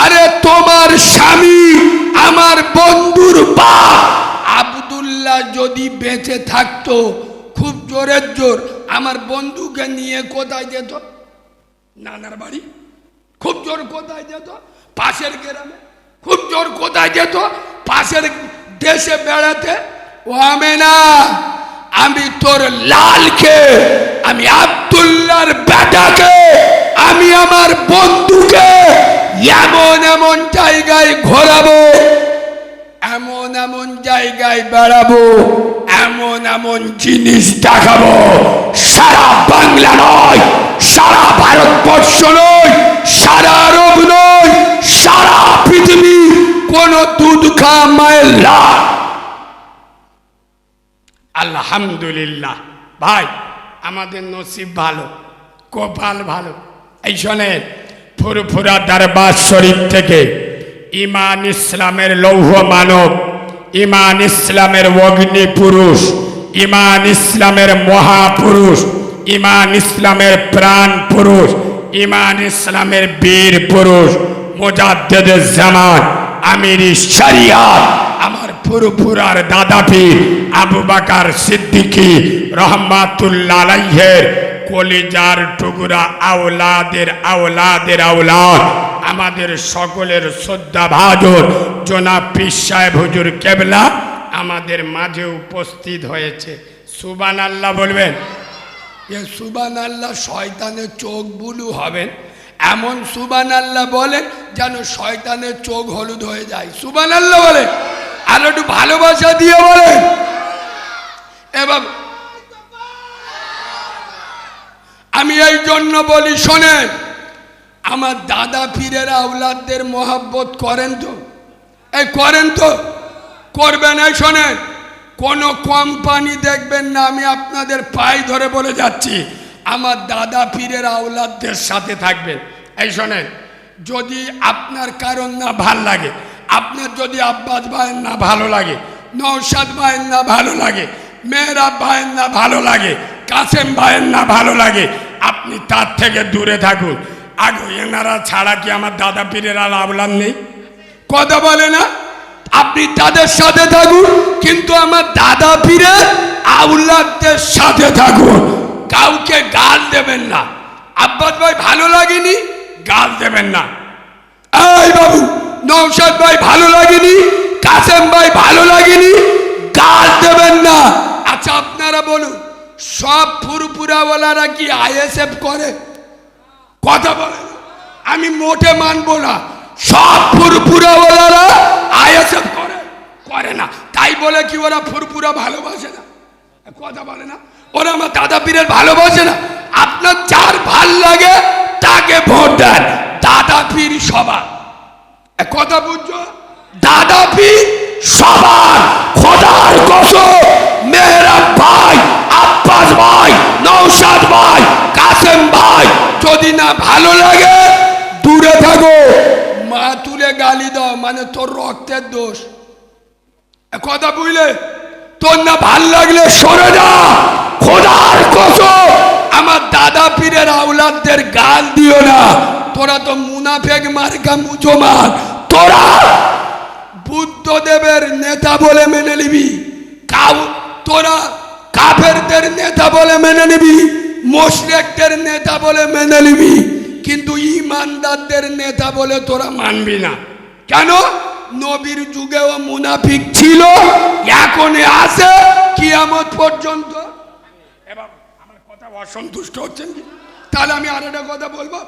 আরে তোমার স্বামী আমার বন্ধুর বাপ আব্দুল্লাহ যদি বেঁচে থাকতো, খুব জোরের জোর আমার বন্ধুকে নিয়ে কোথায় যেত? নানার বাড়ি। খুব জোর কোথায় যেত? পাশের গ্রামে। খুব জোর কোথায় যেত? পাশের দেশে বেড়াতে। ও আমেনা, আমি তোর লালকে, আমি আব্দুল্লাহর বেটাকে, আমি আমার বন্ধুকে এমন এমন জায়গায় ঘোরাবো, এমন এমন জায়গায় বেড়াবো, এমন এমন জিনিস দেখাবো, সারা বাংলা নয়, সারা ভারতবর্ষ নয়, সারা আরব নয়, সারা পৃথিবী কোন দুধ খা মায়ের লাল। আলহামদুলিল্লাহ। ভাই, আমাদের নসিব ভালো, কপাল ভালো। এই শোনেন, ফুরফুরা দরবার শরীফ থেকে ইমান ইসলামের লৌহ মানব, ইমান ইসলামের অগ্নি পুরুষ, ইমান ইসলামের মহাপুরুষ, ইমান ইসলামের প্রাণ পুরুষ, ইমান ইসলামের বীর পুরুষ, মুজাদ্দিদুজ জামান, আমিরি শরিয়াত, আমার ফুরফুরার দাদা পীর আবু বকর সিদ্দিকী রহমাতুল্লাহ আলাইহির কলিজার টুকরা আওলাদের আওলাদের আওলাদ, আমাদের সকলের শ্রদ্ধা ভাজন জনাব পীর সাহেব হুজুর কেবলা আমাদের মাঝে উপস্থিত হয়েছে। সুবহানাল্লাহ বলবেন। এ সুবহানাল্লাহ শয়তানের চোখ বুলু হবেন, এমন সুবহানাল্লাহ বলেন যেন শয়তানের চোখ হলুদ হয়ে যায়। সুবহানাল্লাহ বলে, আর একটু ভালোবাসা দিয়ে বলেন। এবার আমি এই জন্য বলি, শোনেন, আমার দাদা পীরের আওলাদদের মহব্বত করেন তো? এই করেন তো? করবেন। এই শোনেন, কোনো কোম্পানি দেখবেন না, আমি আপনাদের পায়ে ধরে বলে যাচ্ছি, আমার দাদা পীরের আওলাদদের সাথে থাকবেন। এই শোনেন, যদি আপনার কারণ না ভাল লাগে, আপনার যদি আব্বাস ভাইয়ের না ভালো লাগে, নওশাদ ভাইয়ের না ভালো লাগে, মেহরাব ভাইয়ের না ভালো লাগে, কাসেম ভাইয়ের না ভালো লাগে, আপনি তার থেকে দূরে থাকুন। আগে এনারা ছাড়া কি আমার দাদা পীরের আর আওলাদ নেই? কথা বলে না? আপনি তাদের সাথে থাকুন, কিন্তু আমার দাদা পীরের আওলাদদের সাথে থাকুন। কাউকে গাল দেবেন না। আব্বাস ভাই ভালো লাগেনি, গাল দেবেন না। এই বাবু, নওশাদ ভাই ভালো লাগেনি, কাসেম ভাই ভালো লাগেনি, গাল দেবেন না। আচ্ছা আপনারা বলুন, সব ফুরফুরাওয়ালারা কি আইএসএফ করে? কথা বলে না, আমি মোটে মানবো না। সব ফুরফুরাওয়ালারা আইএসএফ করে? করে না। তাই বলে কি ওরা ফুরফুরা ভালোবাসে না? কথা বলে না? ওরা আমার দাদা পীরের ভালোবাসে না? আপনার যার ভাল লাগে তাকে ভোট দেন। দাদা পীর সবার, কথা বুঝছো? দাদা পীর সবার। খোদার কসম, মেহরাব ভাই, আব্বাস ভাই, নওশাদ ভাই, কাসেম ভাই, যদি না ভালো লাগে দূরে থাকো। মা তুলে গালি দাও মানে তোর রক্তের দোষ, কথা বুঝলে? তোর না ভাল লাগলে সরে যা। খোদার কসম, আমার দাদা পীরের আওলাদদের গাল দিও না। তোরা তো মুনাফেক মার্কা মুসলমান। তোরা বুদ্ধদেবের নেতা বলে মেনে নিবি, তোরা কাফেরদের নেতা বলে মেনে নিবি, মুশরিকদের নেতা বলে মেনে নিবি, কিন্তু ঈমানদারদের নেতা বলে তোরা মানবি না। কেন? নবীর যুগেও মুনাফিক ছিল, এখনো আছে, কিয়ামত পর্যন্ত। এবার আমার কথা অসন্তুষ্ট হচ্ছেন কি? তাহলে আমি আর একটা কথা বলবো।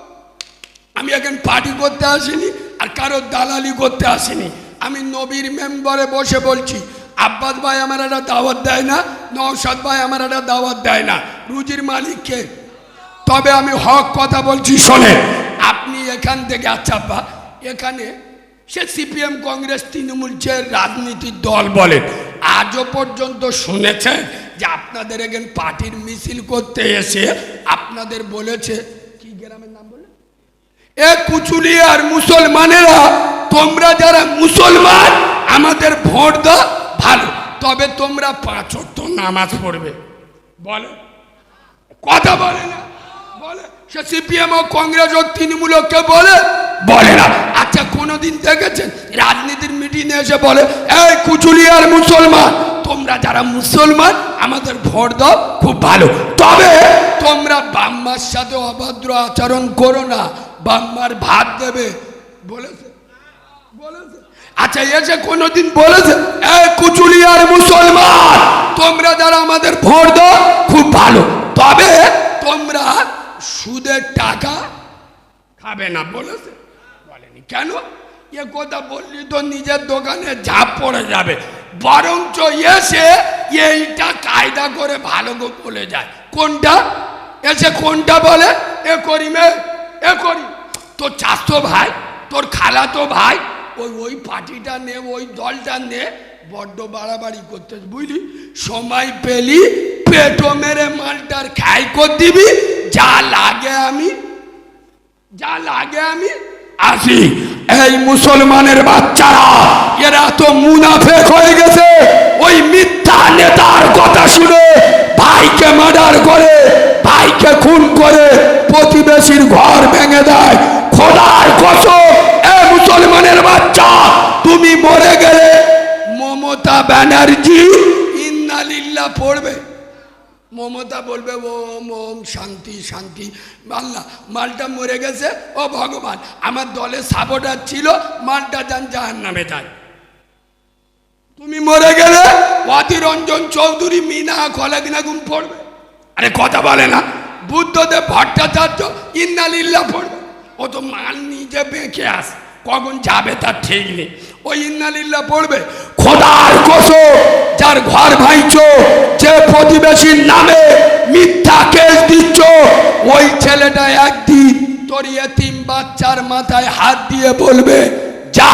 আমি এখন পার্টি করতে আসিনি আর কারোর দালালি করতে আসিনি। আমি নবীর মেম্বারে বসে বলছি, আব্বাস ভাই আমার একটা দাওয়াত দেয় না, নওশাদ ভাই আমার একটা দাওয়াত দেয় না, রুজির মালিককে। তবে আমি হক কথা বলছি, শোনেন। আপনি এখান থেকে, আচ্ছা আব্বা, এখানে সে সিপিএম, কংগ্রেস, তৃণমূল যে রাজনীতির দল বলেন, আজও পর্যন্ত শুনেছেন যে আপনাদের এখানে পার্টির মিছিল করতে এসে আপনাদের বলেছে, কি গ্রামের নাম বলে, এ কুচুলিয়ার মুসলমানেরা, তোমরা যারা মুসলমান আমাদের ভোট দাও, ভালো, তবে তোমরা 5 ওয়াক্ত নামাজ পড়বে, বলে? কথা বলে না? বলে? সে সিপিএম ও কংগ্রেস ও তৃণমূল কে বলে? বলে না। আচ্ছা, কোনদিন দেখেছেন রাজনীতির মিটিংয়ে এসে বলে, এই কুচুলিয়ার মুসলমান, তোমরা যারা মুসলমান আমাদের ভোট দাও, খুব ভালো, তবে তোমরা বাম্মার সাথে অভদ্র আচরণ করো না, বাম্মার ভাত দেবে, বলেছে? বলেছে? আচ্ছা, এসে কোনদিন বলেছে, এই কুচুলিয়ার মুসলমান, তোমরা যারা আমাদের ভোট দাও, খুব ভালো, তবে তোমরা সুদের টাকা খাবে না, বলেছে? বলেনি। কেন? এ কথা বললি তো নিজের দোকানে ঝাঁপ পড়ে যাবে, বরঞ্চ এসে এইটা কায়দা করে ভালো বলে যায়। কোনটা? এসে কোনটা বলে? এ করি মে, এ করি, তোর চাচতো ভাই, তোর খালাতো ভাই, ওই পার্টিটা নে, ওই দলটা নে, বড্ড বাড়াবাড়ি করতে, বুঝলি? সময় পেলি পেটো মেরে মালটার খাই করে দিবি, যা লাগে আমি আসি। এই মুসলমানের বাচ্চারা, এরা তো মুনাফেক হয়ে গেছে। ওই মিথ্যা নেতার কথা শুনে ভাইকে মার্ডার করে, ভাইকে খুন করে, প্রতিবেশীর ঘর ভেঙে দেয়। খোদার কসম, এ মুসলমানের বাচ্চা, তুমি মরে গেলে মমতা ব্যানার্জি ইন্না লিল্লাহ পড়বে, মমতা বলবে ওম ওম শান্তি শান্তি, আল্লাহ, মালটা মরে গেছে, ও ভগবান, আমার দলে সাপোর্টার ছিল, মালটা যান জাহান্নামে যায়। তুমি মরে গেলে অতিরঞ্জন চৌধুরী মিনা খলাদিনা গুম পড়বে। আরে কথা বলে না? বুদ্ধদেব ভট্টাচার্য ইন্না লিল্লাহ পড়বে। ও তো মাল নিজে বেঁকে আস, কখন যাবে তার ঠিক নেই, ওই ইন্না লিল্লাহ পড়বে। খোদার কসম, যার ঘর ভাঙছো, যে প্রতিবেশীর নামে মিথ্যা কেস দিচ্ছ, ওই ছেলেটা একদিন তোর এতিম বাচ্চার মাথায় হাত দিয়ে বলবে, যা,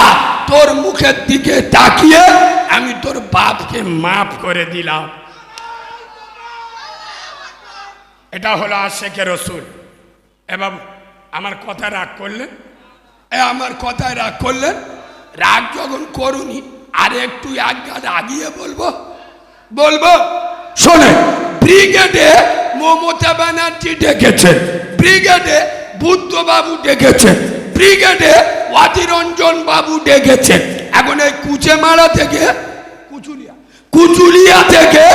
তোর মুখের দিকে তাকিয়ে আমি তোর বাপকে মাফ করে দিলাম। এটা হলো আশেকে রসুল। এবার আমার কথা রাগ করলেন, আমার কথায় রাগ করলেন, রাগ যখন করুনি আর একটু এক গাছ আগিয়ে বলবো। শোনে, ব্রিগেডে মমতা ব্যানার্জি ডেকেছে, ব্রিগেডে বুদ্ধবাবু ডেকেছে, ব্রিগেডে অতিরঞ্জন বাবু ডেকেছে। এখন এই কুচেমারা থেকে, কুচুলিয়া থেকে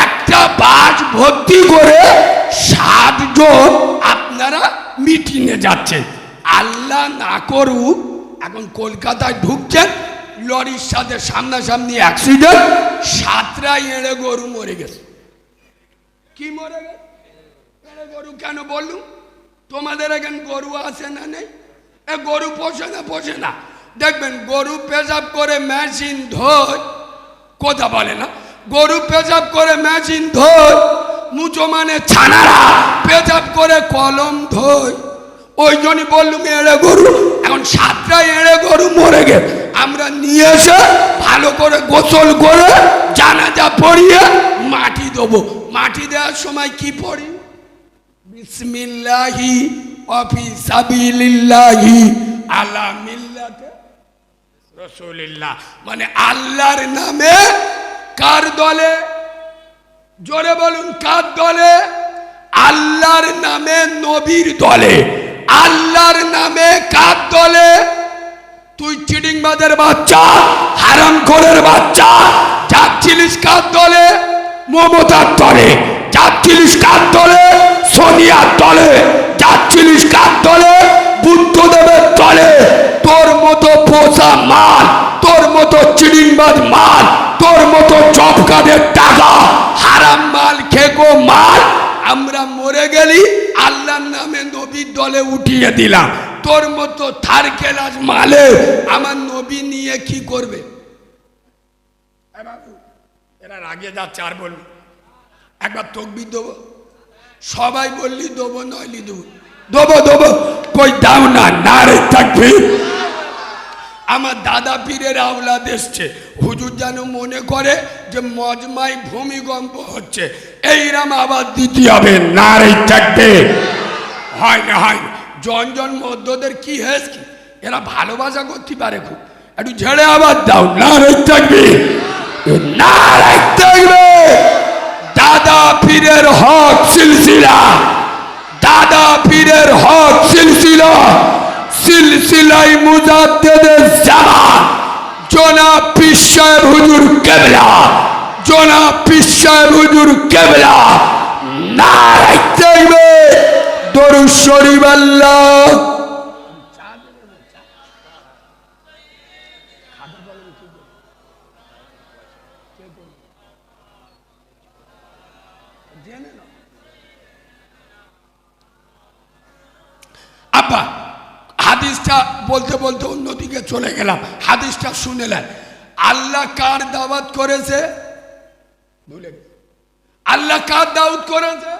একটা বাস ভর্তি করে 7 জন আপনারা মিটিংয়ে যাচ্ছেন। আল্লাহ না করুক, এখন কলকাতায় ঢুকছেন, লরির সাথে সামনাসামনি অ্যাক্সিডেন্ট, 7টা এঁড়ে গরু মরে গেছে। কি মরে গেছে? এঁড়ে গরু কেন বললুম? তোমাদের এখানে গরু আছে না নেই? এ গরু পোষে না। দেখবেন গরু পেশাব করে মেশিন ধোয়, কথা বলে না, গরু পেশাব করে মেশিন ধোয়, মুচো মানে ছানারা পেচাপ করে কলম ধোয়। ওই জন্যই বললুম এড়ে গরু, এখন 7টা এড়ে গরু মরে গে, আমরা নিয়ে এসে ভালো করে গোসল করে জানাজা পড়িয়ে মাটি দেবো। মাটি দেওয়ার সময় কি পড়ি? বিসমিল্লাহি ওয়া ফি সাবিলিল্লাহি আলা মিল্লাতে রাসূলিল্লাহ, মানে আল্লাহর নামে কার দলে? জোরে বলুন কার দলে? আল্লাহর নামে নবীর দলে। আল্লাহর নামে কার দলে? তুই চিটিংবাজের বাচ্চা, হারামখোরের বাচ্চা, যাচ্ছিলিস কার দলে? মমতার দলে। যাচ্ছিলিস কার দলে? সোনিয়ার দলে। যাচ্ছিলিস কার দলে? বুদ্ধদেবের দলে। তোর মতো পোষা মাল, তোর মতো চিটিংবাজ মাল, তোর মতো জব কার্ডের টাকা হারাম মাল খেকো মাল, আমরা মরে গেলি আল্লাহর নামে নবীর দলে উঠিয়ে দিলাম। তোর মতো থারকেলাস মালে আমার নবী নিয়ে কি করবে? এরা রাগে যাচ্ছে, আর বলবি একবার তকবীর দেবো? সবাই বললি দেবো, নইলি দেবো? দেবো দেবো, কই দাও না, নারে তাকবীর। আমার দাদা পীরের আওলাদ এসছে, হুজুর যেন মনে করে যে মজমায় ভূমিকম্প হচ্ছে, এইরাম আবার দিতে হবে, নারে তাকবীর। হয় না, হয় না। জন মধ্যদের কি হেস কি, এরা ভালোবাসা করতে পারে খুব, একটু ঝেড়ে আবার দাও, নারে তাকবীর, নারে তাকবীর। দাদা পীরের হক সিলসিলা, দাদা পীরের হক সিলসিলা, সিলসিলাই মুজাদ্দেদের জামান জনাব পীর সাহেব হুজুর কেবলা, জনাব পীর সাহেব হুজুর কেবলা, নারে তাকবীর, দরুদ শরীফ। আল্লাহ আব্বা, হাদিসটা বলতে বলতে অন্যদিকে চলে গেলাম, হাদিসটা শুনেলেন। আল্লাহ কার দাওয়াত করেছে? ভুলে গেছে। আল্লাহ কার দাওয়াত করেছে?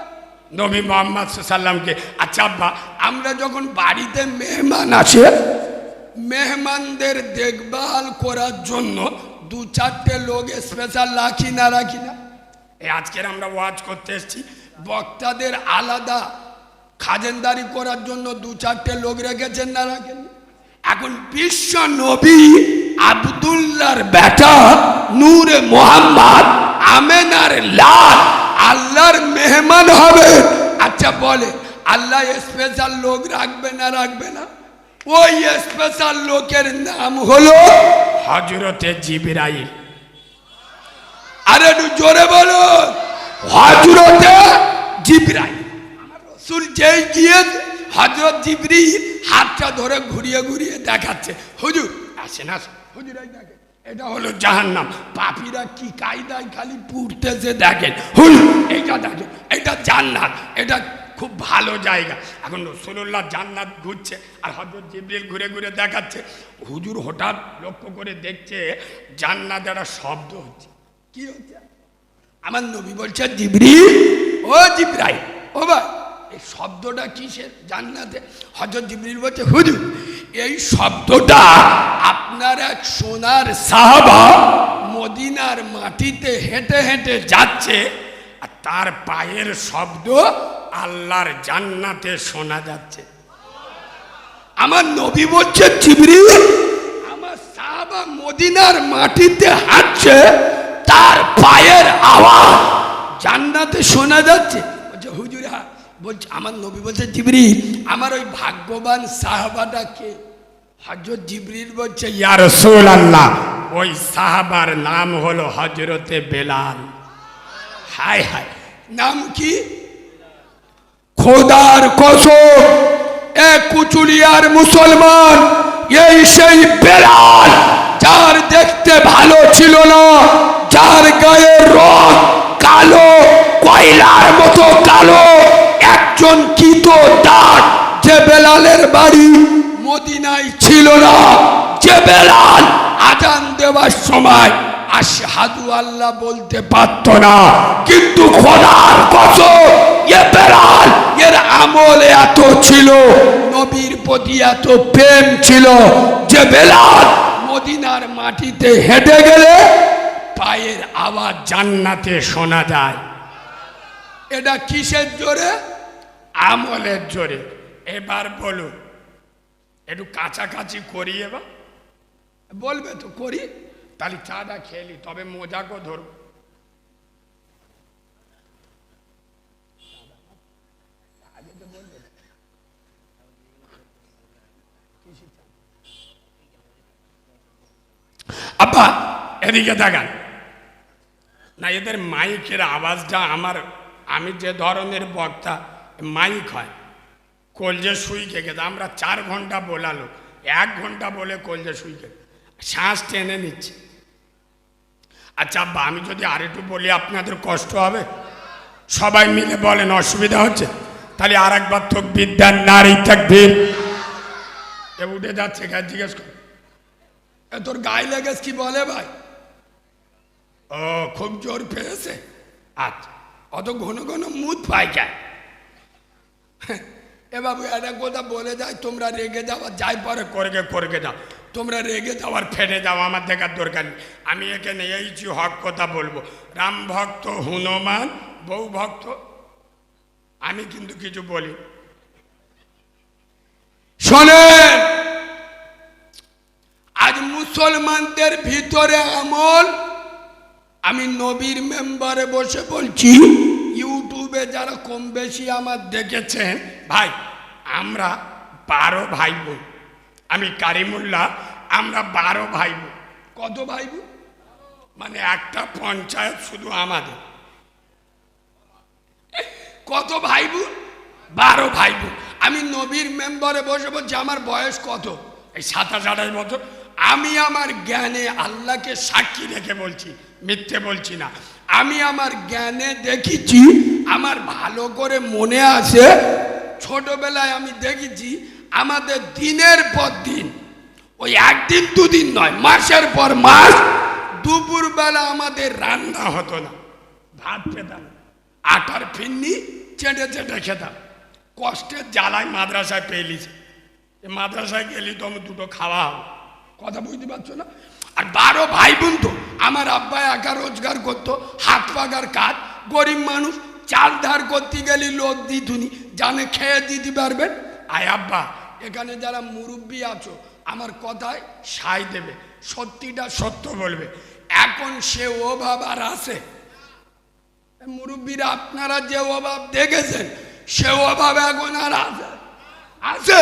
নবী মুহাম্মদ সাল্লামকে। আচ্ছা আব্বা, আমরা যখন বাড়িতে মেহমান আসে, মেহমানদের দেখভাল করার জন্য 2-4টে লোক স্পেশাল রাখি না, রাখি না? এই আজকের আমরা ওয়াজ করতে এসেছি, বক্তাদের আলাদা খাজেনদারি করার জন্য 2-4টে লোক রেখেছেন না, রাখেন? এখন বিশ্ব নবী আব্দুল্লাহর বেটা নূরে মোহাম্মদ আমেনার লাল আল্লাহর মেহমান হবে। আচ্ছা বলে আল্লাহ স্পেশাল লোক রাখবে না, রাখবে না? ওই স্পেশাল লোকের নাম হলো হযরতে জিবরাইল। আরে একটু জোরে বলো, হযরতে জিবরাইল। রাসূল যেই গিয়ে হযরত জিবরিল হাতটা ধরে ঘুরিয়ে ঘুরিয়ে দেখাচ্ছে, হুজুর আসেন আসেন, হুজুর এই দেখেন এটা হলো জাহান্নাম, পাপীরা কি কায়দায় খালি পুড়তেছে দেখেন, হুজুর এইটা দেখেন এটা জান্নাত, এটা খুব ভালো জায়গা। এখন রাসূলুল্লাহ জান্নাত ঘুরছে আর হযরত জিবরিল ঘুরে ঘুরে দেখাচ্ছে। হুজুর হঠাৎ লক্ষ্য করে দেখছে জান্নাতে একটা শব্দ হচ্ছে। কি হচ্ছে? আমার নবী বলছে জিবরিল, ও জিবরাইল, ও ভাই এই শব্দটা কিসের জান্নাতে? হযরত জিবরিল বলছে হুজুর এই শব্দটা আপনার এক সোনার সাহাবা মদিনার মাটিতে হেঁটে হেঁটে যাচ্ছে আর তার পায়ের শব্দ আল্লাহর জান্নাতে শোনা যাচ্ছে। আমার নবী বলছে জিবরিল আমার সাহাবা মদিনার মাটিতে হাঁটছে, তার পায়ের আওয়াজ জান্নাতে শোনা যাচ্ছে। বলছে হুজুর হ্যাঁ। বলছে আমার নবী বলছে জিবরিল আমার ওই ভাগ্যবান সাহাবাটা কে? হযরত জিবরিল বলছে ইয়া রাসূলুল্লাহ ওই সাহাবার নাম হলো হযরতে বেলাল। হায় হায়, নাম কি? খোদার কসম এক কুচুলিয়ার মুসলমান, এই সেই বেলাল যার দেখতে ভালো ছিল না, যার গায়ের রং কালো কয়লার মতো কালো, একজন কিতো দাঁত, যে বেলালের বাড়ি মদিনায় ছিল না, যে বেলাল আজান দেওয়ার সময় আশহাদু আল্লাহ বলতে পারত না, কিন্তু খোদার কসম এ বেলাল এর আমল এত ছিল, নবীর প্রতি এত প্রেম ছিল যে বেলাল মদিনার মাটিতে হেঁটে গেলে পায়ের আওয়াজ জান্নাতে শোনা যায়। এটা কিসের জোরে? আমলের জোরে। এবার বলুন, একটু কাছাকাছি করি, এবার বলবে তো করি, তাহলে চাটা খেলি, তবে মজাকও ধরব। আব্বা এদিকে দেখান না, এদের মাইকের আওয়াজটা আমি যে ধরনের বক্তা, মাইক হয় কলজে শুই গেছে। আমরা 4 ঘন্টা বলালো, 1 ঘন্টা বলে কলজে শুই গেছে, শ্বাস টেনে নিচ্ছে। আচ্ছা আব্বা, আমি যদি আরেকটু বলি আপনাদের কষ্ট হবে? সবাই মিলে বলেন, অসুবিধা হচ্ছে? তাহলে আর একবার তাকবীর দেন, নারী তাকবীর। এ উঠে যাচ্ছে, জিজ্ঞেস কর, তোর গায়ে লেগেছে কি বলে ভাই? ও খুব জোর পেয়েছে। আচ্ছা, অত ঘন ঘন মুদ পাইকায়। এ বাবু একটা কথা বলে যায়, তোমরা রেগে যাও, যাই পরে করগে যাও, তোমরা রেগে যাও আর ফেটে যাও, আমার দেখার দরকার নেই। আমি এখানে এইছি হক কথা বলবো। রাম ভক্ত, হনুমান, বউ ভক্ত, আমি কিন্তু কিছু বলি। শোনেন, আজ মুসলমানদের ভিতরে আমল, আমি নবীর মেম্বারে বসে বলছি, ইউটিউবে যারা কম বেশি আমার দেখেছেন ভাই, আমরা 12 ভাই বোন। আমি কারিমুল্লাহ, আমরা 12 ভাই বোন। কত ভাই বোন? মানে একটা পঞ্চায়েত শুধু আমাদের। কত ভাই বোন? 12 ভাই বোন। আমি নবীর মেম্বারে বসে বলছি, আমার বয়স কত? এই 27-28 বছর। আমি আমার জ্ঞানে, আল্লাহকে সাক্ষী রেখে বলছি, মিথ্যে বলছি না, আমি আমার জ্ঞানে দেখেছি, আমার ভালো করে মনে আছে, ছোটবেলায় আমি দেখেছি আমাদের দিনের পর দিন, ওই একদিন দুদিন নয়, মাসের পর মাস, দুপুরবেলা আমাদের রান্না হতো না, ভাত পেতাম, আটার ফিন্নি চেটে চেটে খেতাম। কষ্টের জ্বালায় মাদ্রাসায় পেয়েলিছে, মাদ্রাসায় গেলি তো আমি দুটো খাওয়া হবে, কথা বুঝতে পারছো না? আর 12 ভাই বোন তো, আমার আব্বা একা রোজগার করতো, হাত পাকার কাজ, গরিব মানুষ, চাল ধার করতে গেলে লোক দিতুনি, জানে খেয়ে দিতে পারবেন। আয় আব্বা, এখানে যারা মুরব্বী আছো, আমার কথায় সায় দেবে, সত্যিটা সত্য বলবে। এখন সে অভাব আর আছে? মুরব্বীরা আপনারা যে অভাব দেখেছেন, সে অভাব এখন আর আছে?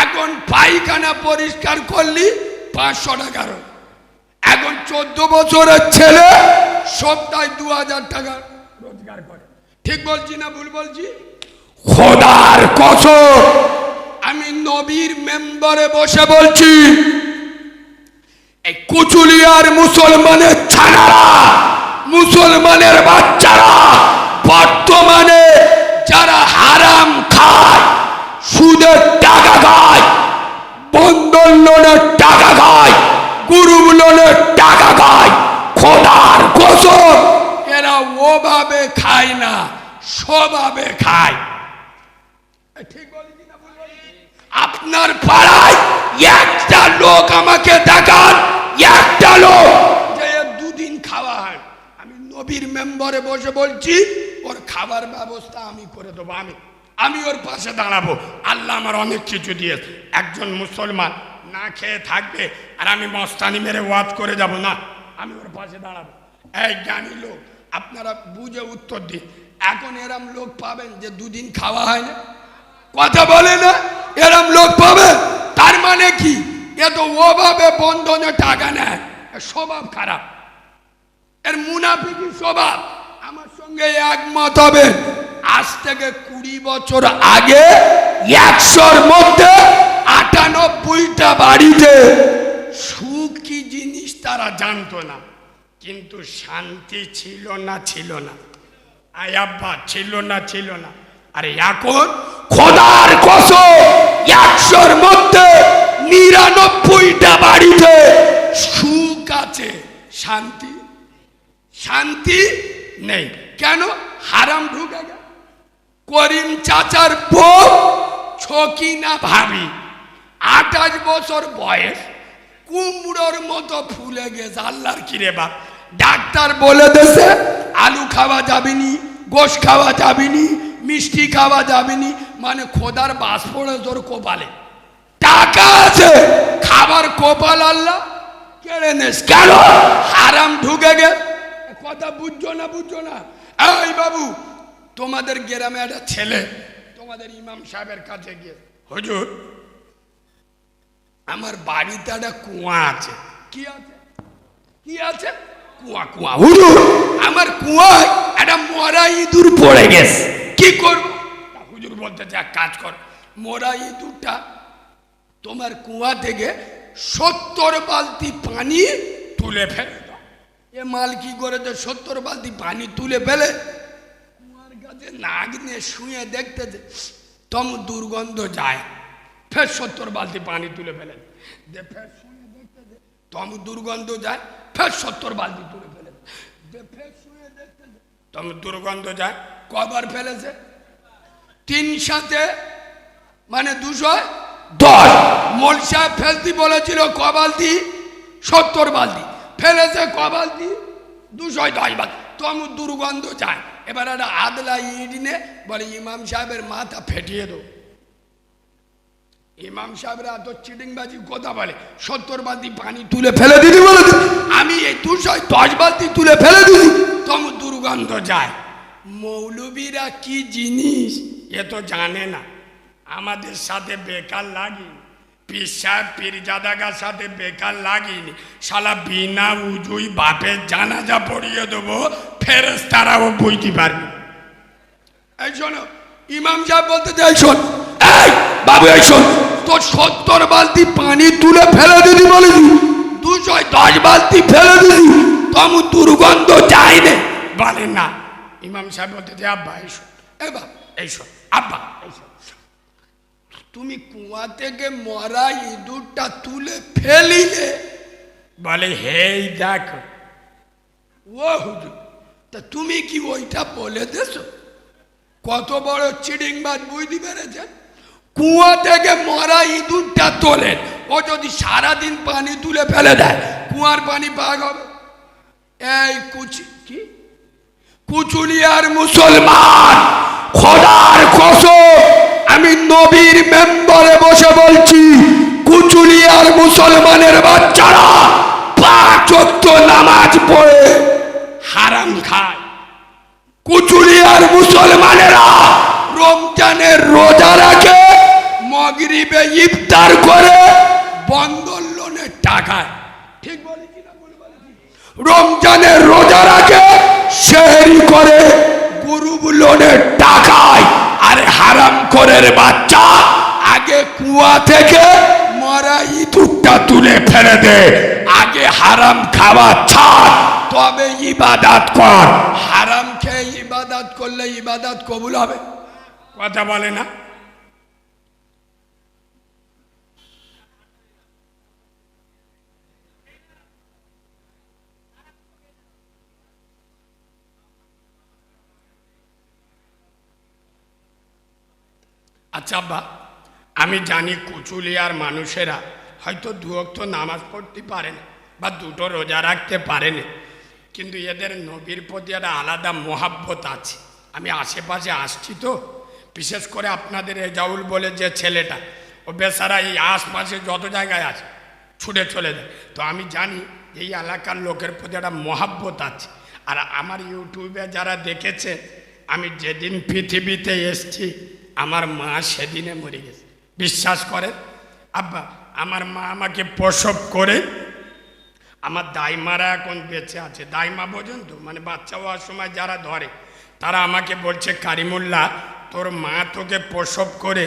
এখন পায়খানা পরিষ্কার করলি 500 টাকার, এখন 14 বছরের ছেলে সপ্তাহে 2000 টাকা রোজগার করে। ঠিক বলছি না ভুল বলছি? খোদার কসম, আমি নবীর মেম্বারে বসে বলছি, এই কুচুলিয়ার মুসলমানের ছানারা, মুসলমানের বাচ্চারা বর্তমানে যারা হারাম খায়, সুদের টাকা খায়, বন্ধন লোনের টাকা খায়, গ্রুপ লোনের টাকা খায়, খোদার কসম এরা ওভাবে খায় না, স্বভাবে খায়। ঠিক বলেছি না ভুল বলেছি? আপনার পাড়ায় একটা লোক আমাকে দেখান, একটা লোক যে 2 দিন খাওয়া হয়। আমি নবীর মেম্বারে বসে বলছি, ওর খাবার ব্যবস্থা আমি করে দেবো, আমি ওর পাশে দাঁড়াবো। আল্লাহ আমার অনেক কিছু দিয়েছে। একজন মুসলমান না খেয়ে থাকবে আর আমি মস্তানি মেরে ওয়াজ করে যাব না, আমি ওর পাশে দাঁড়াবো। এই জ্ঞানী লোক, আপনারা বুঝে উত্তর দিন। এখন এরম লোক পাবেন যে 2 দিন খাওয়া হয় না, কথা বলে না, এরম লোক পাবেন? তার মানে কি? এ তো ওভাবে বন্ধনে টাকা নেয়, স্বভাব খারাপ, এর মুনাফিকি স্বভাব। আমার সঙ্গে একমত হবে। আজ থেকে 20 বছর আগে 100-র মধ্যে 98টা বাড়িতে সুখ কি জিনিস তারা জানতো না, কিন্তু শান্তি ছিল না, ছিল না। আয় আব্বা, ছিল না। আরে এখন খোদার কসম 100-র মধ্যে 99টা বাড়িতে সুখ আছে, শান্তি শান্তি নেই। কেন? হারাম ঢুকে গেল। করিম চাচার বউ ছকিনা ভাবি 28 বছর বয়স, কুমড়োর মতো ফুলে গেছে। আল্লাহর কিরে বাপ, ডাক্তার বলে দেছে আলু খাওয়া যাবেনি, গোশ খাওয়া যাবেনি, মিষ্টি খাওয়া যাবেনি। মানে খোদার বাস পড়ে তোর কপালে, টাকা আছে খাবার কপাল আল্লাহ কেড়ে নেস। কেন? হারাম ঢুকে গে। কথা বুঝছো না? বুঝছো না? এই বাবু, তোমাদের গ্রামে একটা ছেলে তোমাদের ইমাম সাহেবের কাছে গিয়ে, হুজুর আমার বাড়িতে একটা কুয়া আছে। কি আছে? কি আছে? কুয়া। কুয়া। হুজুর আমার কুয়ায় একটা মরা ইঁদুর পড়ে গেছে, কি করব? হুজুর বলতে এক কাজ কর, মরা ইঁদুরটা তোমার কুয়া থেকে 70 বালতি পানি তুলে ফেলে দাও। এ মাল কি করে? 70 বালতি পানি তুলে ফেলে কুয়ার কাছে নাক নিয়ে শুয়ে দেখতেছে, তম দুর্গন্ধ যায়। ফের 70 বালতি পানি তুলে ফেলে দে, ফের শুয়ে দেখতেছে, তম দুর্গন্ধ যায়। ফের 70 বালতি তুলে ফেলে দে, ফের শুয়ে দেখতেছে, তম দুর্গন্ধ যায়। কবার ফেলেছে? 3 সাথে মানে 210। মোল সাহেব ফেলতি বলেছিল ক বালতি? 70 বালতি। ফেলেছে ক বালতি? 210 বালতি। তম দুর্গন্ধ যায়। এবার একটা আদলা ইট নে বলে ইমাম সাহেবের মাথা ফেটিয়ে দেবো। ইমাম সাহেবরা এত চিটিংবাজি কথা বলে, 70 বালতি পানি তুলে ফেলে দিদি বলে আমি এই 210 বালতি তুলে ফেলে দিদি, তম দুর্গন্ধ যায়। মৌলবীরা কি জিনিস এ তো জানে না। আমাদের সাথে বেকার লাগি, পীর সাহেব পীরজাদাগার সাথে বেকার লাগিনি। শালা বিনা উজুই বাপের জানাজা পড়িয়ে দেবো, ফেরেশতারাও বুঝতে পারবে। এই শোনো, ইমাম সাহেব বলতে চাই, শোন এই বাবু, এই শোন, তোর 70 বালতি পানি তুলে ফেলে দিদি বলেছি, 210 বালতি ফেলে দিদি, তম দুর্গন্ধ যায় না। বলে না। ইমাম সাহেব বলতে চাই, আব্বা এই শোন, এ বাবা এই শোন, আব্বা এই শোন, তুমি কুয়া থেকে মরা ইঁদুরটা তুলে ফেলিলে। বলে হেই দেখো। ও হুজুর, তা তুমি কি ওইটা বলে দেছো? কত বড় চিডিংবাজ, বুঝতে পেরেছে? কুয়া থেকে মরা ইঁদুরটা তোলেন, ও যদি সারাদিন পানি তুলে ফেলে দেয় কুয়ার পানি পাক হবে? এই কি কুচুলিয়ার মুসলমান, খোদার কসম আমি নবীর মেম্বারে বসে বলছি, কুচুলিয়ার মুসলমানের বাচ্চারা 5 ওয়াক্ত নামাজ পড়ে হারাম খায়। কুচুলিয়ার মুসলমানেরা রমজানের রোজা রাখে, মাগরিবে ইফতার করে, বন্ধন লোনের টাকায়। ঠিক বলি কিনা? রমজানের রোজা রাখে, সেহরি করে, গ্রুপ লোনের টাকায়। আরে হারাম খোরের বাচ্চা, আগে কুয়া থেকে মরা ইঁদুরটা তুলে ফেলে দে, আগে হারাম খাওয়া ছাড়, তবে ইবাদত কর। হারাম খেয়ে ইবাদত করলে ইবাদত কবুল হবে? কথা বলে না। আচ্ছা আব্বা, আমি জানি কুচুলিয়ার মানুষেরা হয়তো 2 ওয়াক্ত নামাজ পড়তে পারে না বা 2টো রোজা রাখতে পারে না, কিন্তু এদের নবীর প্রতি একটা আলাদা মোহাব্বত আছে। আমি আশেপাশে আসছি তো, বিশেষ করে আপনাদের এজাউল বলে যে ছেলেটা, ও বেচারা এই আশপাশে যত জায়গায় আছে ছুটে চলে যায়। তো আমি জানি এই এলাকার লোকের প্রতি একটা মোহাব্বত আছে। আর আমার ইউটিউবে যারা দেখেছে, আমি যেদিন পৃথিবীতে এসছি আমার মা সেদিনে মরে গেছে। বিশ্বাস করে আব্বা, আমার মা আমাকে প্রসব করে, আমার দাইমারা এখন বেঁচে আছে। দাইমা পর্যন্ত মানে বাচ্চা হওয়ার সময় যারা ধরে, তারা আমাকে বলছে, কারিমুল্লাহ তোর মা তোকে প্রসব করে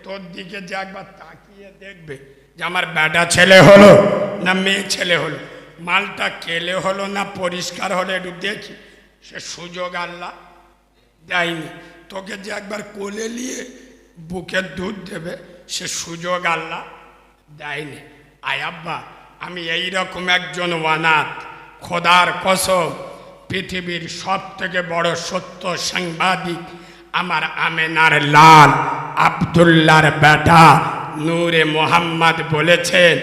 তোর দিকে যে একবার তাকিয়ে দেখবে যে আমার বেটা ছেলে হলো না মেয়ে ছেলে হলো, মালটা কেলে হলো না পরিষ্কার হলো, একটু দেখি। সে সুযোগ আল্লাহ দেয়নি। তোকে যে একবার কোলে নিয়ে বুকের দুধ দেবে, সে সুযোগ আল্লাহ দেয়নি। আয় আব্বা, আমি এইরকম একজন অনাথ, খোদার কসম, পৃথিবীর সব থেকে বড় সত্য সাংবাদিক আমার আমেনার লাল আব্দুল্লাহর বেটা নূরে মোহাম্মদ বলেছেন,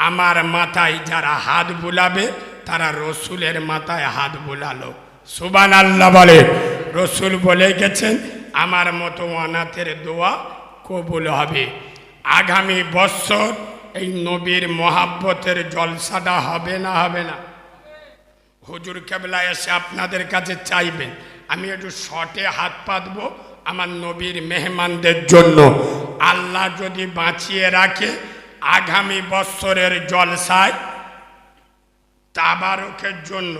আমার মাথায় যারা হাত বুলাবে তারা রসুলের মাথায় হাত বুলালো। সুবহানাল্লাহ বলে। রসুল বলে গেছেন আমার মতো অনাথের দোয়া কবুল হবে। আগামী বছর এই নবীর মহাব্বতের জলসাটা হবে না হবে না? হুজুর কেবলা এসে আপনাদের কাছে চাইবেন, আমি একটু শর্টে হাত পাতবো আমার নবীর মেহমানদের জন্য। আল্লাহ যদি বাঁচিয়ে রাখে আগামী বছরের জলসায় তাবারকের জন্য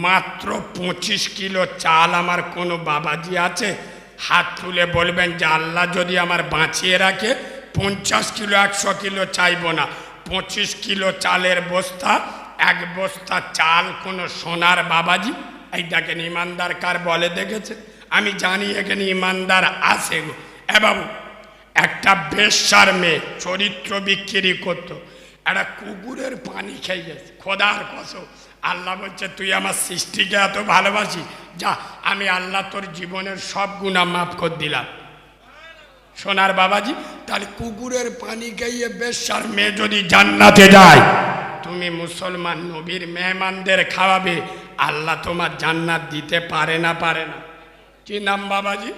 মাত্র 25 কিলো চাল আমার কোনো বাবাজি আছে? হাত তুলে বলবেন যে আল্লাহ যদি আমার বাঁচিয়ে রাখে 50 কিলো 100 কিলো চাইবো না, 25 কিলো চালের বস্তা, এক বস্তা চাল কোনো সোনার বাবাজি? এই দেখেন ইমানদার কার বলে দেখেছে? আমি জানি এখানে ইমানদার আছে গো। এ বাবু, একটা বেশ্যার মেয়ে চরিত্র বিক্রি করতো, একটা কুকুরের পানি খেয়ে গেছে। খোদার কসম, আল্লাহ বলছে তুই আমার সৃষ্টিকে এত ভালোবাসি, যা আমি আল্লাহ তোর জীবনের সব গুনাহ মাফ করে দিলাম। সোনার বাবাজি, তাহলে কুকুরের পানি খাইয়ে বেশ্যার মেয়ে যদি জান্নাতে যায়, তুমি মুসলমান নবীর মেহমানদের খাওয়াবে, আল্লাহ তোমার জান্নাত দিতে পারে না পারে না? কি নাম বাবাজি?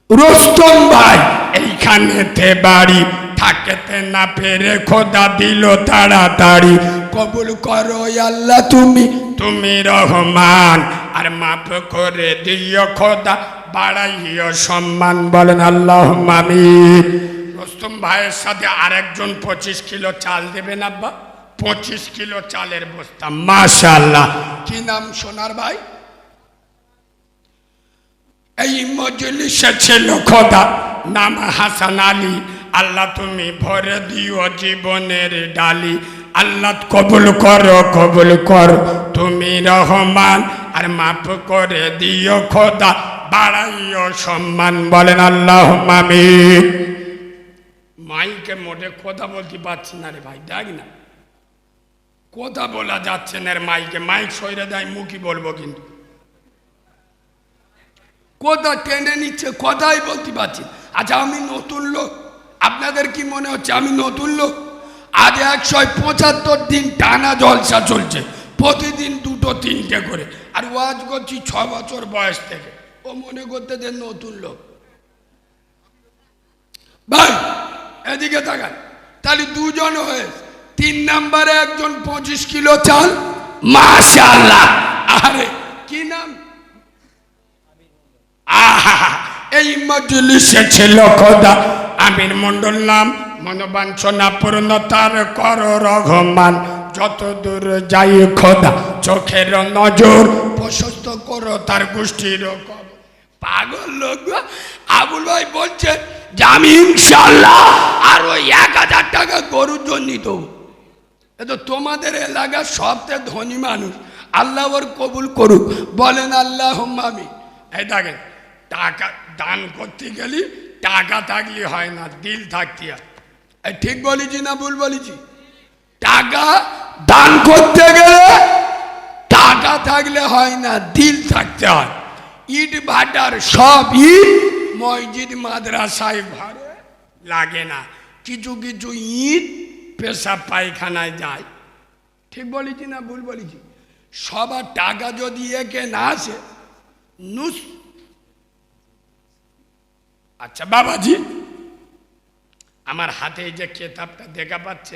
রোস্তম ভাই। এইখানেতে বাড়ি, থাকতে না পেরে খোদা দিল তাড়াতাড়ি। কবুল করো আল্লাহ তুমি, তুমি রহমান, আর মাফ করে দিও খোদা, বাড়াইও সম্মান। বলেন আল্লাহুম্মা আমিন। রোস্তম ভাইয়ের সাথে আরেকজন 25 কিলো চাল দেবেন আব্বা? 25 কিলো চালের বস্তা। মাশাআল্লাহ। কি নাম সোনার ভাই? এই মজলিসে ছিল খোদা, নাম হাসান আলী। আল্লাহ তুমি ভরে দিও জীবনের ডালি, আল্লাহ কবুল করো কবুল করো, তুমি রহমান, আর মাফ করে দিও খোদা, বাড়াইও সম্মান। বলেন আল্লাহুম্মা আমিন। মাইকে মোটে কথা বলতে পারছি না রে ভাই, দেখ না কথা বলা যাচ্ছে না মাইকে। মাইক সইরে দেয়, মুখই বলবো কিন্তু কথা টেনে নিচ্ছে, কথাই বলতে পারছি। আচ্ছা আমি নতুন লোক, আপনাদের কি মনে হচ্ছে আমি নতুন লোক? আজ 175 দিন টানা জলসা চলছে, প্রতিদিন 2-3টে করে, আর ওয়াজ করছি 6 বছর বয়স থেকে। ও মনে করতে দেন নতুন লোক। ভাই এদিকে তাকান, তাহলে দুজন হয়ে 3 নম্বরে একজন 25 কিলো চাল। মাশাআল্লাহ। আরে কি নাম? এই মজলিসে ছিল খোদা আমির মন্ডল নাম, মনোবাঞ্ছনা পূর্ণতার কর রহমান। যত দূর যাই খোদা চোখের নজর, প্রশস্ত করো তার গোষ্ঠীর। পাগল লোক আবুল ভাই বলছে যে আমি ইনশাআল্লাহ আরো 1000 টাকা গরুর জন্য দেবো। এ তো তোমাদের এলাকার সবচেয়ে ধনী মানুষ, আল্লাহ ওর কবুল করুক। বলেন আল্লাহুম্মা আমিন। এই দেখেন, টাকা দান করতে গেলে টাকা থাকলে হয় না, দিল থাকতে হয়। এই ঠিক বলেছি না ভুল বলেছি? টাকা দান করতে গেলে টাকা থাকলে হয় না, দিল থাকতে হয়। ইট ভাটার সব ইট মসজিদ মাদ্রাসায় ঘরে লাগে না, কিছু কিছু ইট পেশাব পায়খানায় যায়। ঠিক বলেছি না ভুল বলেছি? সবার টাকা যদি একে না আসে নুস। আচ্ছা বাবাজি, আমার হাতে এই যে কেতাবটা দেখা পাচ্ছে,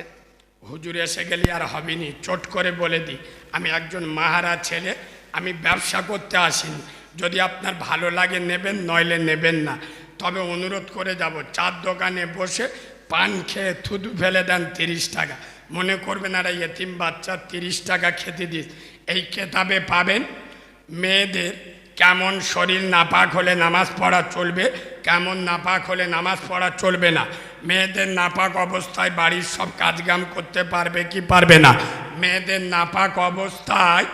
হুজুর এসে গেলে আর হবেনি, চট করে বলে দিই আমি একজন মাহারা ছেলে, আমি ব্যবসা করতে আসিনি। যদি আপনার ভালো লাগে নেবেন, নইলে নেবেন না। তবে অনুরোধ করে যাব, চার দোকানে বসে পান খেয়ে থুতু ফেলে দেন 30 টাকা, মনে করবেন আর এতিম বাচ্চা 30 টাকা খেতে দিস। এই কেতাবে পাবেন মেয়েদের কেমন শরীর নাপাক হলে নামাজ পড়া চলবে, কেমন নাপাক হলে নামাজ পড়া চলবে না, মেয়েদের নাপাক অবস্থায় বাড়ির সব কাজকাম করতে পারবে কি পারবে না, মেয়েদের নাপাক অবস্থায়